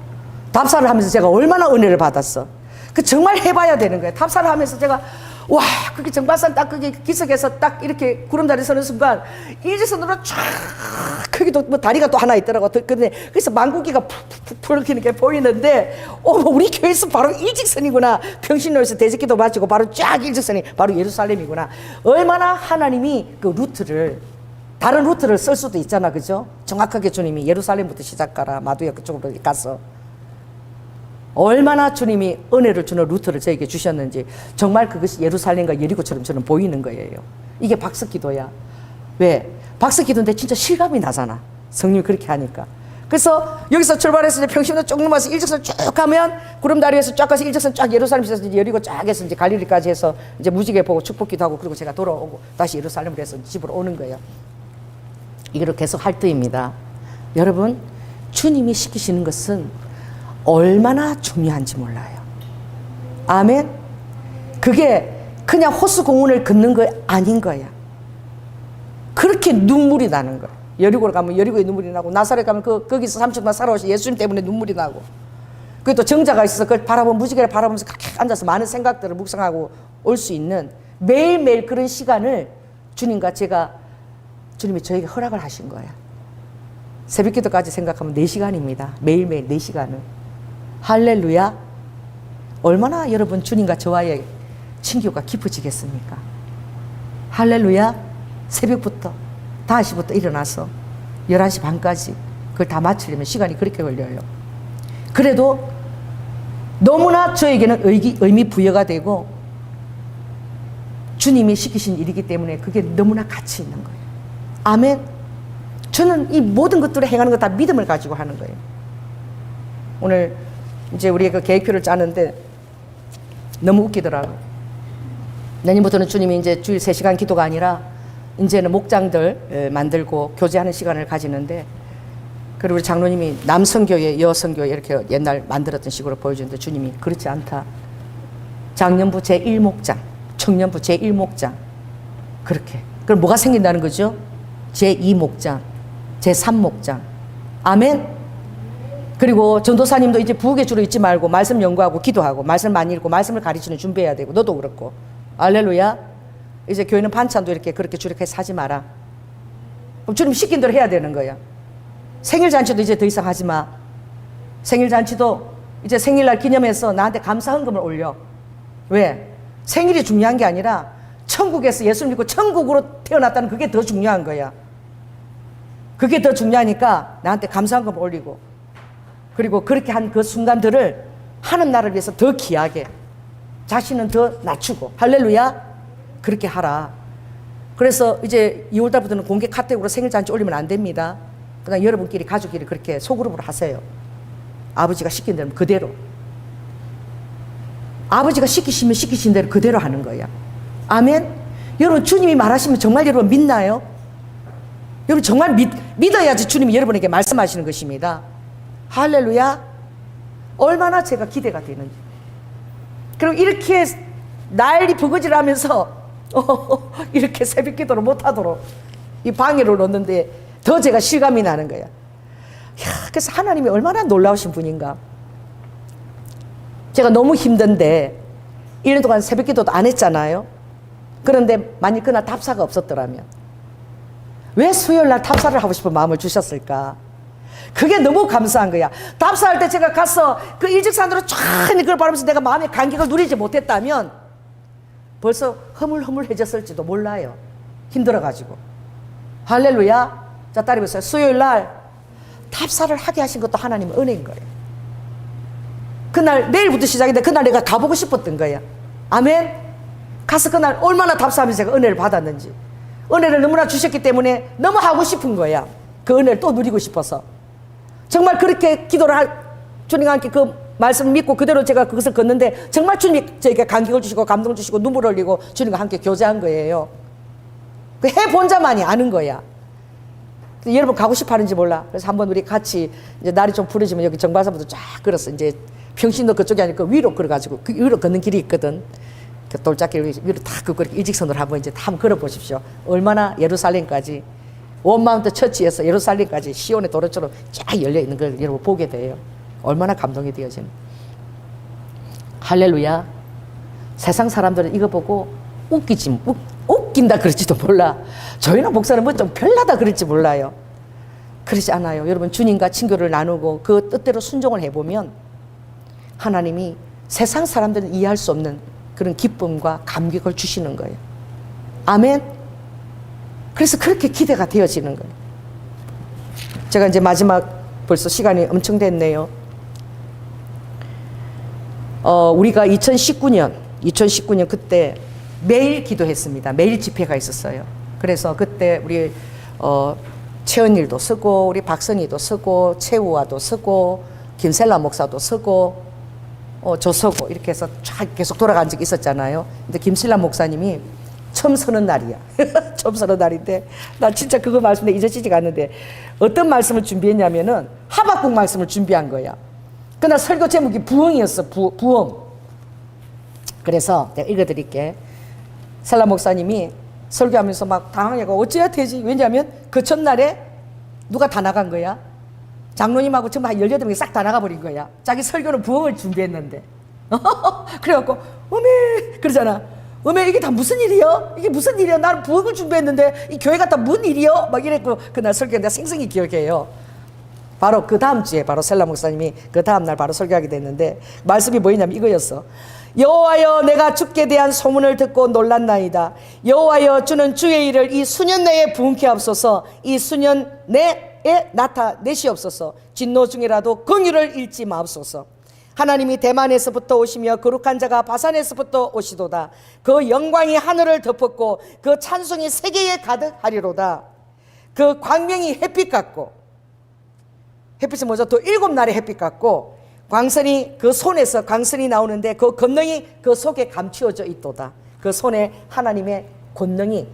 답사를 하면서 제가 얼마나 은혜를 받았어. 정말 해봐야 되는 거예요. 답사를 하면서 제가 그게 정발산 딱 그게 기슭에서 딱 이렇게 구름다리 서는 순간 일직선으로 쫙 거기도 뭐 다리가 또 하나 있더라고. 근데 그래서 망고기가 푹푹 이렇게 보이는데 우리 교회에서 바로 일직선이구나. 평신로에서 대제기도 마치고 바로 쫙 일직선이 바로 예루살렘이구나. 얼마나 하나님이 그 루트를 다른 루트를 쓸 수도 있잖아. 그죠? 정확하게 주님이 예루살렘부터 시작하라. 마두야 그쪽으로 가서 얼마나 주님이 은혜를 주는 루트를 저에게 주셨는지 정말 그것이 예루살렘과 예리고처럼 저는 보이는 거예요. 이게 박석기도야. 왜? 박석기도인데 진짜 실감이 나잖아. 성령이 그렇게 하니까. 그래서 여기서 출발해서 이제 평신도 쭉 넘어서 일직선 쭉 가면 구름다리에서 쫙 가서 일직선 쫙 예루살렘에서 이제 여리고 쫙 해서 이제 갈릴리까지 해서 이제 무지개 보고 축복기도 하고 그리고 제가 돌아오고 다시 예루살렘으로 해서 집으로 오는 거예요. 이거를 계속 할 때입니다. 여러분, 주님이 시키시는 것은 얼마나 중요한지 몰라요. 아멘. 그게 그냥 호수공원을 걷는 거 아닌 거야. 그렇게 눈물이 나는 거야. 여리고를 가면 여리고에 눈물이 나고 나사렛 가면 거기서 30년 살아오신 예수님 때문에 눈물이 나고 그게 또 정자가 있어서 그걸 무지개를 바라보면서 그렇게 앉아서 많은 생각들을 묵상하고 올 수 있는 매일매일 그런 시간을 주님과 주님이 저에게 허락을 하신 거야. 새벽기도까지 생각하면 4시간입니다. 매일매일 4시간을. 할렐루야. 얼마나 여러분 주님과 저와의 친교가 깊어지겠습니까? 할렐루야. 새벽부터 5시부터 일어나서 11시 반까지 그걸 다 마치려면 시간이 그렇게 걸려요. 그래도 너무나 저에게는 의미 부여가 되고 주님이 시키신 일이기 때문에 그게 너무나 가치 있는 거예요. 아멘. 저는 이 모든 것들을 행하는 거 다 믿음을 가지고 하는 거예요. 오늘 이제 우리가 그 계획표를 짜는데 너무 웃기더라고요. 내년부터는 주님이 이제 주일 3시간 기도가 아니라 이제는 목장들 만들고 교제하는 시간을 가지는데 그리고 우리 장로님이 남성교회, 여성교회 이렇게 옛날 만들었던 식으로 보여주는데 주님이 그렇지 않다. 장년부 제1목장, 청년부 제1목장 그렇게. 그럼 뭐가 생긴다는 거죠? 제2목장, 제3목장. 아멘. 그리고 전도사님도 이제 부엌에 주로 있지 말고 말씀 연구하고 기도하고 말씀 많이 읽고 말씀을 가르치는 준비해야 되고 너도 그렇고. 할렐루야. 이제 교회는 반찬도 이렇게 그렇게 주력해서 하지 마라. 그럼 주님 시킨 대로 해야 되는 거야. 생일잔치도 이제 더 이상 하지 마. 생일잔치도 이제 생일날 기념해서 나한테 감사 헌금을 올려. 왜? 생일이 중요한 게 아니라 천국에서 예수 믿고 천국으로 태어났다는 그게 더 중요한 거야. 그게 더 중요하니까 나한테 감사 헌금을 올리고 그리고 그렇게 한 그 순간들을 하는 나를 위해서 더 귀하게 자신은 더 낮추고 할렐루야. 그렇게 하라. 그래서 이제 2월달부터는 공개 카톡으로 생일잔치 올리면 안 됩니다. 그냥 여러분끼리 가족끼리 그렇게 소그룹으로 하세요. 아버지가 시킨 대로 그대로. 아버지가 시키시면 시키신 대로 그대로 하는 거야. 아멘. 여러분 주님이 말하시면 정말 여러분 믿나요? 여러분 정말 믿어야지 주님이 여러분에게 말씀하시는 것입니다. 할렐루야. 얼마나 제가 기대가 되는지. 그리고 이렇게 난리 부거지를 하면서 이렇게 새벽 기도를 못하도록 이 방해를 놓는데 더 제가 실감이 나는 거야. 그래서 하나님이 얼마나 놀라우신 분인가. 제가 너무 힘든데 1년 동안 새벽 기도도 안 했잖아요. 그런데 만일 그날 답사가 없었더라면 왜 수요일날 답사를 하고 싶은 마음을 주셨을까? 그게 너무 감사한 거야. 답사할 때 제가 가서 그 일직산으로 쫙 그걸 바라면서 내가 마음의 감격을 누리지 못했다면 벌써 허물허물해졌을지도 몰라요. 힘들어가지고. 할렐루야. 자, 따라해보세요. 수요일날 답사를 하게 하신 것도 하나님의 은혜인 거예요. 그날 내일부터 시작인데 그날 내가 가보고 싶었던 거야. 아멘. 가서 그날 얼마나 답사하면서 제가 은혜를 받았는지, 은혜를 너무나 주셨기 때문에 너무 하고 싶은 거야. 그 은혜를 또 누리고 싶어서. 정말 그렇게 기도를 주님과 함께 그 말씀을 믿고 그대로 제가 그것을 걷는데 정말 주님이 저에게 감격을 주시고 감동을 주시고 눈물을 흘리고 주님과 함께 교제한 거예요. 그 해본 자만이 아는 거야. 여러분 가고 싶어 하는지 몰라. 그래서 한번 우리 같이 이제 날이 좀 풀어지면 여기 정바사부터 쫙 걸었어. 이제 평신도 그쪽이 아니고 그 위로 걸어가지고 그 위로 걷는 길이 있거든. 그 돌짝길 위로 다 그 일직선으로 한번 이제 한번 걸어보십시오. 얼마나 예루살렘까지 원마운트 처치에서 예루살렘까지 시온의 도로처럼 쫙 열려 있는 걸 여러분 보게 돼요. 얼마나 감동이 되어지는. 할렐루야. 세상 사람들은 이거 보고 웃긴다 그럴지도 몰라. 저희는 목사는 뭐 좀 별나다 그럴지 몰라요. 그러지 않아요. 여러분 주님과 친교를 나누고 그 뜻대로 순종을 해보면 하나님이 세상 사람들은 이해할 수 없는 그런 기쁨과 감격을 주시는 거예요. 아멘. 그래서 그렇게 기대가 되어지는 거예요. 제가 이제 마지막 벌써 시간이 엄청 됐네요. 우리가 2019년 그때 매일 기도했습니다. 매일 집회가 있었어요. 그래서 그때 우리 최은일도 쓰고 우리 박선희도 쓰고 최우화도 쓰고 김셀라 목사도 쓰고 저 서고 이렇게 해서 쫙 계속 돌아간 적이 있었잖아요. 근데 김신라 목사님이 처음 서는 날이야. 처음 서는 날인데 나 진짜 그거 말씀 잊어지지가 않는데 어떤 말씀을 준비했냐면은 하박국 말씀을 준비한 거야. 그날 설교 제목이 부흥이었어. 부흥. 그래서 내가 읽어드릴게. 셀라 목사님이 설교하면서 막 당황해가 어찌해야 되지? 왜냐하면 그 첫날에 누가 다 나간 거야? 장로님하고 전부 한 18명이 싹 다 나가버린 거야. 자기 설교는 부흥을 준비했는데. 그래갖고 어메 그러잖아. 어메 이게 다 무슨 일이요? 이게 무슨 일이야? 나는 부흥을 준비했는데 이 교회가 다 무슨 일이요? 막 이랬고 그날 설교 내가 생생히 기억해요. 바로 그 다음 주에 바로 셀라 목사님이 그 다음 날 바로 설교하게 됐는데 말씀이 뭐였냐면 이거였어. 여호와여 내가 주께 대한 소문을 듣고 놀랐나이다. 여호와여 주는 주의 일을 이 수년 내에 부흥케 하옵소서. 이 수년 내에 나타내시옵소서. 진노 중이라도 긍휼을 잃지 마옵소서. 하나님이 대만에서부터 오시며 거룩한 자가 바산에서부터 오시도다. 그 영광이 하늘을 덮었고 그 찬송이 세계에 가득하리로다. 그 광명이 햇빛 같고 햇빛은 뭐죠? 또 7날의 햇빛 같고 광선이 그 손에서 광선이 나오는데 그 권능이 그 속에 감추어져 있도다. 그 손에 하나님의 권능이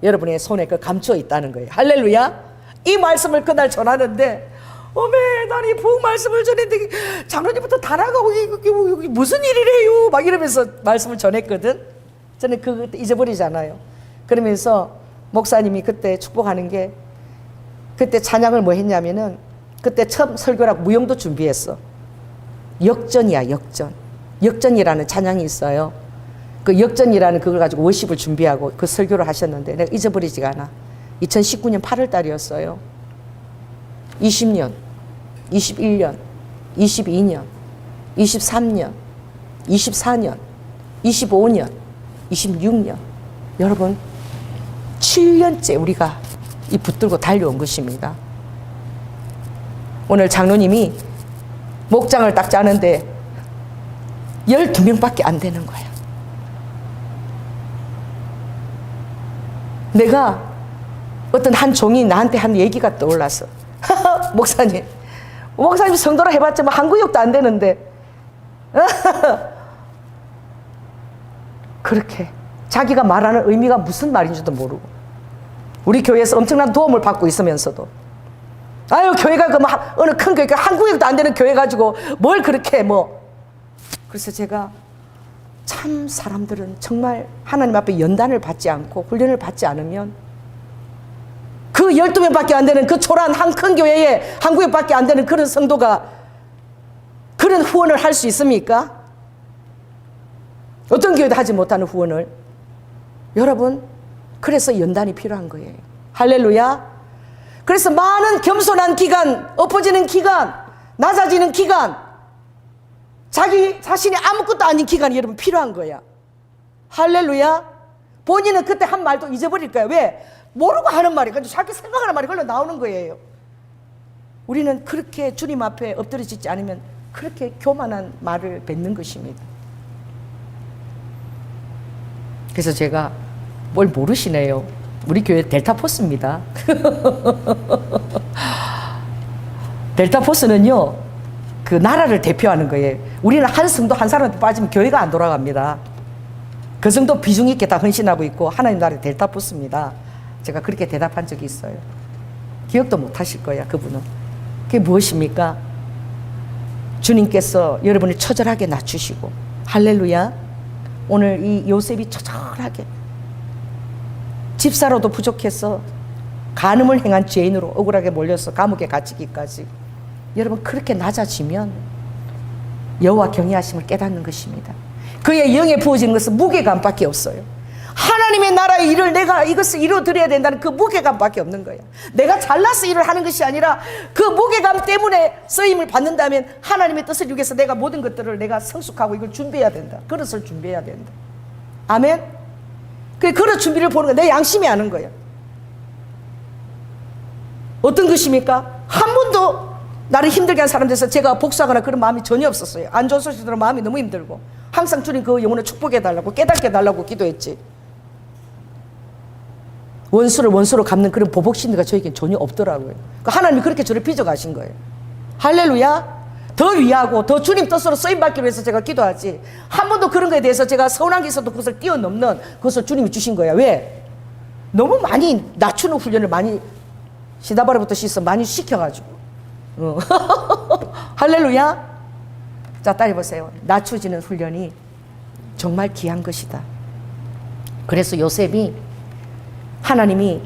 여러분의 손에 그 감추어 있다는 거예요. 할렐루야. 이 말씀을 그날 전하는데 어메 나는 이 부흥 말씀을 전했는데 장로님부터 다 나가고 이게 무슨 일이래요 막 이러면서 말씀을 전했거든. 저는 그거 잊어버리잖아요. 그러면서 목사님이 그때 축복하는 게 그때 찬양을 뭐 했냐면은 그때 처음 설교라고 무용도 준비했어. 역전이야 역전. 역전이라는 찬양이 있어요. 그 역전이라는 그걸 가지고 워십을 준비하고 그 설교를 하셨는데 내가 잊어버리지가 않아. 2019년 8월 달이었어요. 20년, 21년, 22년, 23년, 24년, 25년, 26년. 여러분 7년째 우리가 이 붙들고 달려온 것입니다. 오늘 장로님이 목장을 딱 짜는데 12명밖에 안 되는 거야. 내가 어떤 한 종이 나한테 한 얘기가 떠올랐어. 목사님 성도라 해봤자 뭐 한 구역도 안 되는데 그렇게 자기가 말하는 의미가 무슨 말인지도 모르고 우리 교회에서 엄청난 도움을 받고 있으면서도 아유 교회가 그 어느 큰 교회 한국에도 안 되는 교회 가지고 뭘 그렇게 뭐. 그래서 제가 참 사람들은 정말 하나님 앞에 연단을 받지 않고 훈련을 받지 않으면 그 12명밖에 안 되는 그 초라한 한 큰 교회에 한국에밖에 안 되는 그런 성도가 그런 후원을 할 수 있습니까? 어떤 교회도 하지 못하는 후원을. 여러분, 그래서 연단이 필요한 거예요. 할렐루야. 그래서 많은 겸손한 기간, 엎어지는 기간, 낮아지는 기간, 자기 자신이 아무것도 아닌 기간이 여러분 필요한 거야. 할렐루야. 본인은 그때 한 말도 잊어버릴 거야. 왜? 모르고 하는 말이, 그냥 자기 생각하는 말이 걸려 나오는 거예요. 우리는 그렇게 주님 앞에 엎드려지지 않으면 그렇게 교만한 말을 뱉는 것입니다. 그래서 제가 뭘 모르시네요. 우리 교회 델타포스입니다. 델타포스는요, 그 나라를 대표하는 거예요. 우리는 한 성도 한 사람한테 빠지면 교회가 안 돌아갑니다. 그 정도 비중 있게 다 헌신하고 있고 하나님 나라의 델타포스입니다. 제가 그렇게 대답한 적이 있어요. 기억도 못 하실 거야, 그분은. 그게 무엇입니까? 주님께서 여러분을 처절하게 낮추시고, 할렐루야. 오늘 이 요셉이 처절하게 집사로도 부족해서 간음을 행한 죄인으로 억울하게 몰려서 감옥에 갇히기까지, 여러분 그렇게 낮아지면 여호와 경외하심을 깨닫는 것입니다. 그의 영에 부어지는 것은 무게감밖에 없어요. 하나님의 나라의 일을 내가 이것을 이루어드려야 된다는 그 무게감밖에 없는 거예요. 내가 잘나서 일을 하는 것이 아니라 그 무게감 때문에 쓰임을 받는다면 하나님의 뜻을 위해서 내가 모든 것들을 내가 성숙하고 이걸 준비해야 된다. 그릇을 준비해야 된다. 아멘. 그 그릇 준비를 보는 거야. 내 양심이 아는 거야. 어떤 것입니까? 한 번도 나를 힘들게 한 사람 돼서 제가 복수하거나 그런 마음이 전혀 없었어요. 안 좋은 소식 들으면 마음이 너무 힘들고 항상 주님 그 영혼을 축복해 달라고 깨닫게 해달라고 기도했지. 원수를 원수로 갚는 그런 보복 심리가 저에겐 전혀 없더라고요. 하나님이 그렇게 저를 빚어가신 거예요. 할렐루야. 더 위하고 더 주님 뜻으로 쓰임받기 위해서 제가 기도하지, 한 번도 그런 거에 대해서 제가 서운한 게 있어도 그것을 뛰어넘는 그것을 주님이 주신 거야. 왜? 너무 많이 낮추는 훈련을 많이 시다바리부터 씻어 많이 시켜가지고. 할렐루야. 자, 따라해보세요. 낮춰지는 훈련이 정말 귀한 것이다. 그래서 요셉이 하나님이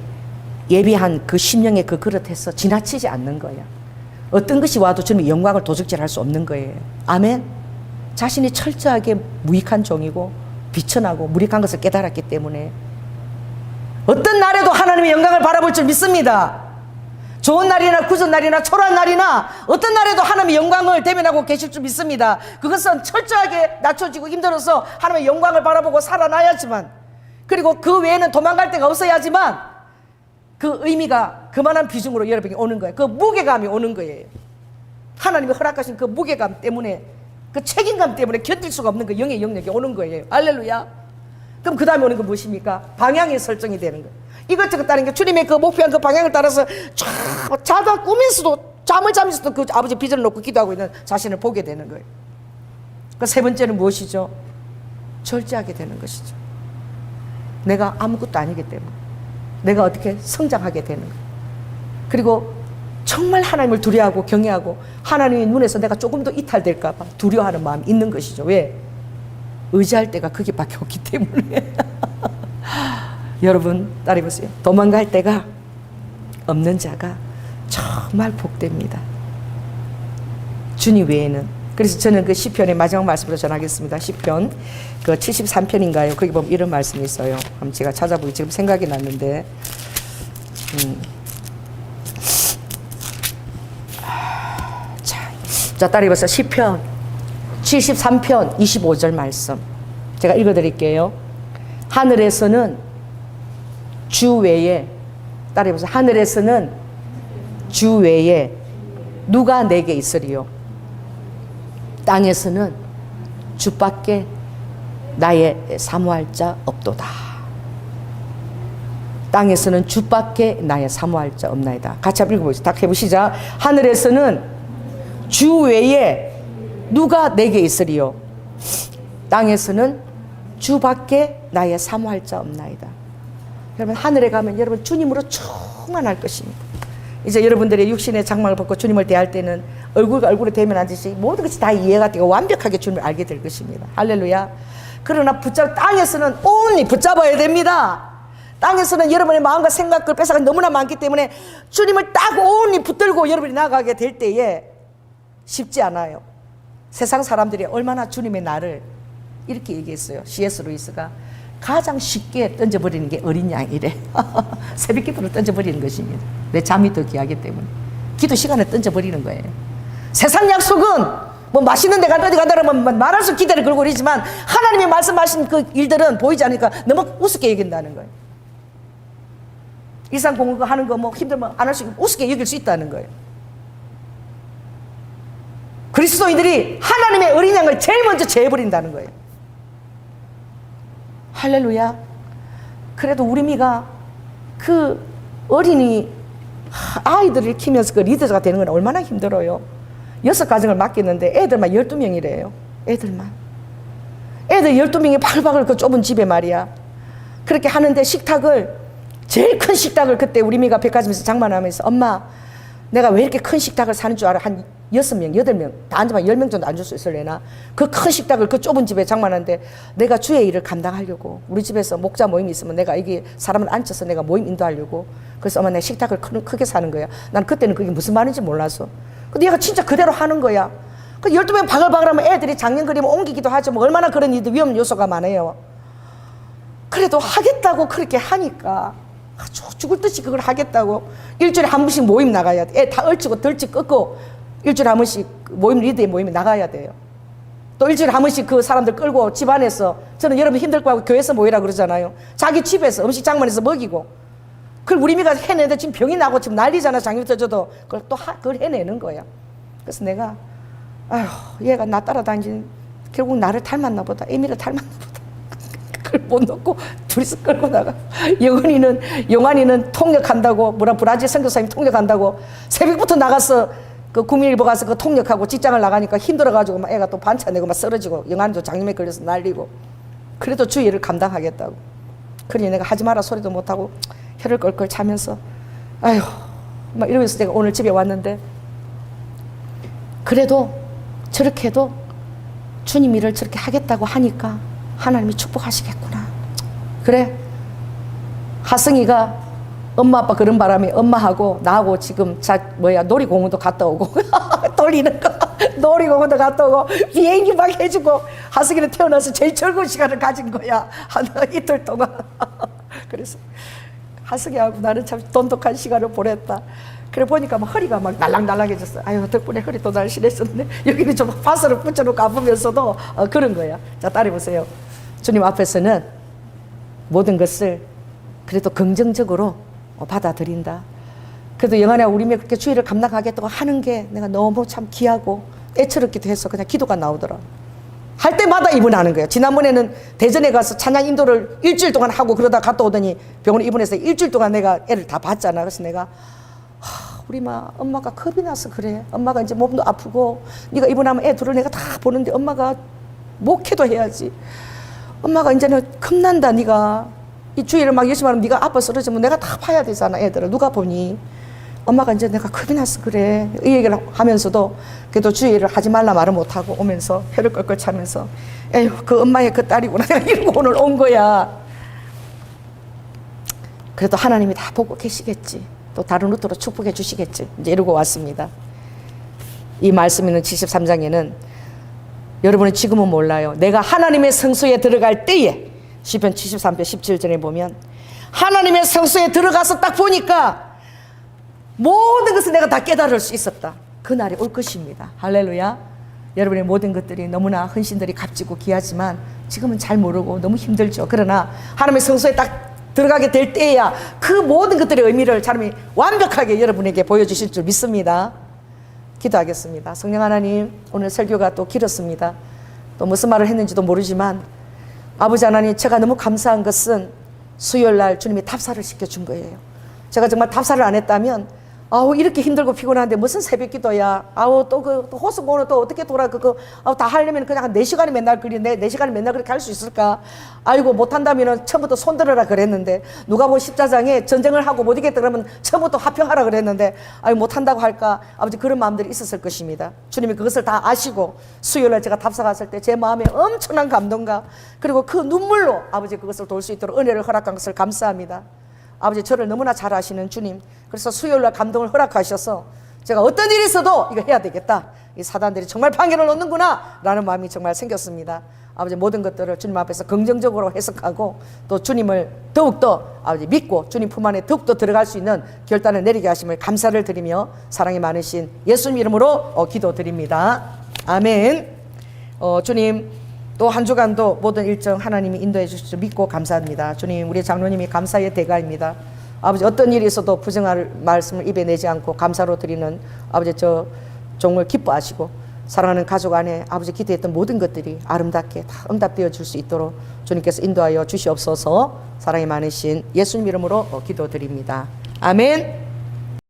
예비한 그 심령의 그 그릇에서 지나치지 않는 거야. 어떤 것이 와도 주님의 영광을 도적질할 수 없는 거예요. 아멘. 자신이 철저하게 무익한 종이고 비천하고 무익한 것을 깨달았기 때문에 어떤 날에도 하나님의 영광을 바라볼 줄 믿습니다. 좋은 날이나 굳은 날이나 초라한 날이나 어떤 날에도 하나님의 영광을 대면하고 계실 줄 믿습니다. 그것은 철저하게 낮춰지고 힘들어서 하나님의 영광을 바라보고 살아나야지만, 그리고 그 외에는 도망갈 데가 없어야지만 그 의미가 그만한 비중으로 여러분에게 오는 거예요. 그 무게감이 오는 거예요. 하나님이 허락하신 그 무게감 때문에, 그 책임감 때문에 견딜 수가 없는 그 영의 영역이 오는 거예요. 할렐루야. 그럼 그 다음에 오는 건 무엇입니까? 방향이 설정이 되는 거예요. 이것저것 따른 게 주님의 그 목표한 그 방향을 따라서 자다 꾸면서도 잠을 자면서도 그 아버지 비전을 놓고 기도하고 있는 자신을 보게 되는 거예요. 그 세 번째는 무엇이죠? 절제하게 되는 것이죠. 내가 아무것도 아니기 때문에 내가 어떻게 성장하게 되는 거예요. 그리고 정말 하나님을 두려워하고 경외하고 하나님의 눈에서 내가 조금 더 이탈될까 봐 두려워하는 마음이 있는 것이죠. 왜? 의지할 때가 거기밖에 없기 때문에. 여러분 따라해보세요. 도망갈 데가 없는 자가 정말 복됩니다. 주님 외에는. 그래서 저는 그 시편의 마지막 말씀으로 전하겠습니다. 시편 그 73편인가요? 거기 보면 이런 말씀이 있어요. 한번 제가 찾아보기 지금 생각이 났는데, 자, 따라해보세요. 시편 73편 25절 말씀 제가 읽어드릴게요. 하늘에서는 주 외에, 따라해보세요. 하늘에서는 주 외에 누가 내게 있으리요? 땅에서는 주밖에 나의 사모할 자 없도다. 땅에서는 주밖에 나의 사모할 자 없나이다. 같이 한번 읽어보시죠. 다 해보시자. 하늘에서는 주 외에 누가 내게 있으리요? 땅에서는 주밖에 나의 사모할 자 없나이다. 여러분 하늘에 가면 여러분 주님으로 충만할 것입니다. 이제 여러분들의 육신의 장막을 벗고 주님을 대할 때는 얼굴과 얼굴에 대면 앉듯이 모든 것이 다 이해가 되고 완벽하게 주님을 알게 될 것입니다. 할렐루야. 그러나 땅에서는 온전히 붙잡아야 됩니다. 땅에서는 여러분의 마음과 생각을 뺏어가 너무나 많기 때문에 주님을 딱 온전히 붙들고 여러분이 나가게 될 때에 쉽지 않아요. 세상 사람들이 얼마나 주님의 나를 이렇게 얘기했어요. C.S. 루이스가 가장 쉽게 던져버리는 게 어린 양이래. 새벽 기도를 던져버리는 것입니다. 내 잠이 더 귀하기 때문에 기도 시간에 던져버리는 거예요. 세상 약속은 뭐 맛있는 데 간다 어디 간다 그러면 말할 수 기대를 걸고 그러지만 하나님이 말씀하신 그 일들은 보이지 않으니까 너무 우습게 여긴다는 거예요. 일상 공부 하는 거 뭐 힘들면 안 할 수 있고 우습게 여길 수 있다는 거예요. 그리스도인들이 하나님의 어린 양을 제일 먼저 제해버린다는 거예요. 할렐루야. 그래도 우리 미가 그 어린이 아이들을 키우면서 그 리더가 되는 건 얼마나 힘들어요. 6가정을 맡겼는데 애들만 12명이래요. 애들만. 애들 12명이 바글바글 그 좁은 집에 말이야. 그렇게 하는데 식탁을 제일 큰 식탁을 그때 우리 미가 백화점에서 장만하면서 엄마 내가 왜 이렇게 큰 식탁을 사는 줄 알아? 한 6명, 8명 다 앉으면 10명 정도 앉을 수 있을래나? 그 큰 식탁을 그 좁은 집에 장만하는데 내가 주의 일을 감당하려고 우리 집에서 목자 모임이 있으면 내가 이게 사람을 앉혀서 내가 모임 인도하려고 그래서 엄마 내 식탁을 크게 사는 거야. 난 그때는 그게 무슨 말인지 몰라서 근데 얘가 진짜 그대로 하는 거야. 그 12명 바글바글하면 애들이 작년 그리면 옮기기도 하죠. 뭐 얼마나 그런 일도 위험 요소가 많아요. 그래도 하겠다고 그렇게 하니까 아주 죽을 듯이 그걸 하겠다고 일주일에 한 번씩 모임 나가야 돼. 애 다 얼치고 덜치 꺾고 일주일에 한 번씩 모임 리더의 모임에 나가야 돼요. 또 일주일에 한 번씩 그 사람들 끌고 집안에서 저는 여러분 힘들 거 하고 교회에서 모이라 그러잖아요. 자기 집에서 음식 장만해서 먹이고 그걸 우리 미가 해내는데 지금 병이 나고 지금 난리잖아. 장기부터 저도 그걸 또 그걸 해내는 거야. 그래서 내가 아휴 얘가 나 따라다니는 결국 나를 닮았나 보다. 에미를 닮았나 보다. 그걸 못 놓고 둘이서 끌고 나가. 용환이는 통역한다고 브라질 선교사님이 통역한다고 새벽부터 나가서 그 구민일보 가서 그 통역하고 직장을 나가니까 힘들어가지고 막 애가 또 반차 내고 막 쓰러지고 영환이도 장염에 걸려서 난리고 그래도 주의 일을 감당하겠다고. 그러니 내가 하지 마라 소리도 못하고 혀를 껄껄 차면서 아휴 막 이러면서 내가 오늘 집에 왔는데 그래도 저렇게 해도 주님 일을 저렇게 하겠다고 하니까 하나님이 축복하시겠구나. 그래 하승이가 엄마 아빠 그런 바람에 엄마하고 나하고 지금 놀이공원도 갔다 오고 돌리는 거 놀이공원도 갔다 오고 비행기 막 해주고 하승이는 태어나서 제일 즐거운 시간을 가진 거야. 한 이틀 동안. 그래서 하승이하고 나는 참 돈독한 시간을 보냈다. 그래 보니까 막 허리가 막 날랑날랑해졌어. 아유 덕분에 허리도 날씬했었네. 여기는 좀 파스를 붙여놓고 아프면서도 그런 거야. 자 따라해보세요. 주님 앞에서는 모든 것을 그래도 긍정적으로 받아들인다. 그래도 영안에 우리 그렇게 주의를 감당하겠다고 하는 게 내가 너무 참 귀하고 애처롭기도 해서 그냥 기도가 나오더라. 할 때마다 입원하는 거예요. 지난번에는 대전에 가서 찬양 인도를 일주일 동안 하고 그러다 갔다 오더니 병원에 입원해서 일주일 동안 내가 애를 다 봤잖아. 그래서 내가 우리 엄마가 겁이 나서 그래. 엄마가 이제 몸도 아프고 네가 입원하면 애 둘을 내가 다 보는데 엄마가 목회도 해야지. 엄마가 이제는 겁난다. 네가 이 주일을 막 열심히 하면 네가 아파 쓰러지면 내가 다 봐야 되잖아. 애들을 누가 보니. 엄마가 이제 내가 겁이 나서 그래. 이 얘기를 하면서도 그래도 주일을 하지 말라 말을 못하고 오면서 혀를 껄껄 차면서 에휴 그 엄마의 그 딸이구나. 내가 이러고 오늘 온 거야. 그래도 하나님이 다 보고 계시겠지. 또 다른 루트로 축복해 주시겠지. 이제 이러고 왔습니다. 이 말씀 있는 73장에는 여러분이 지금은 몰라요. 내가 하나님의 성소에 들어갈 때에 시편 73편 17절에 보면 하나님의 성소에 들어가서 딱 보니까 모든 것을 내가 다 깨달을 수 있었다. 그날이 올 것입니다. 할렐루야. 여러분의 모든 것들이 너무나 헌신들이 값지고 귀하지만 지금은 잘 모르고 너무 힘들죠. 그러나 하나님의 성소에 딱 들어가게 될 때야 그 모든 것들의 의미를 하나님이 완벽하게 여러분에게 보여주실 줄 믿습니다. 기도하겠습니다. 성령 하나님, 오늘 설교가 또 길었습니다. 또 무슨 말을 했는지도 모르지만 아버지 하나님, 제가 너무 감사한 것은 수요일 날 주님이 답사를 시켜준 거예요. 제가 정말 답사를 안 했다면 아우 이렇게 힘들고 피곤한데 무슨 새벽 기도야. 아우 또 그 호수공원은 또 어떻게 돌아 그거 아우 다 하려면 그냥 한 4시간이 맨날 그리는데 4시간이 맨날 그렇게 할 수 있을까? 아이고 못한다면은 처음부터 손들어라 그랬는데 누가복음 10장에 전쟁을 하고 못 이겼다 그러면 처음부터 화평하라 그랬는데 아이고 못한다고 할까? 아버지 그런 마음들이 있었을 것입니다. 주님이 그것을 다 아시고 수요일날 제가 답사 갔을 때 제 마음에 엄청난 감동과 그리고 그 눈물로 아버지 그것을 돌 수 있도록 은혜를 허락한 것을 감사합니다. 아버지 저를 너무나 잘 아시는 주님, 그래서 수요일날 감동을 허락하셔서 제가 어떤 일이 있어도 이거 해야 되겠다, 이 사단들이 정말 방해를 놓는구나 라는 마음이 정말 생겼습니다. 아버지 모든 것들을 주님 앞에서 긍정적으로 해석하고 또 주님을 더욱더 아버지 믿고 주님 품 안에 더욱더 들어갈 수 있는 결단을 내리게 하심을 감사를 드리며 사랑이 많으신 예수님 이름으로 기도드립니다. 아멘. 주님 또 한 주간도 모든 일정 하나님이 인도해 주시죠 믿고 감사합니다. 주님 우리 장로님이 감사의 대가입니다. 아버지 어떤 일이 있어도 부정할 말씀을 입에 내지 않고 감사로 드리는 아버지 저 종을 기뻐하시고 사랑하는 가족 안에 아버지 기대했던 모든 것들이 아름답게 다 응답되어 줄 수 있도록 주님께서 인도하여 주시옵소서. 사랑이 많으신 예수님 이름으로 기도드립니다. 아멘.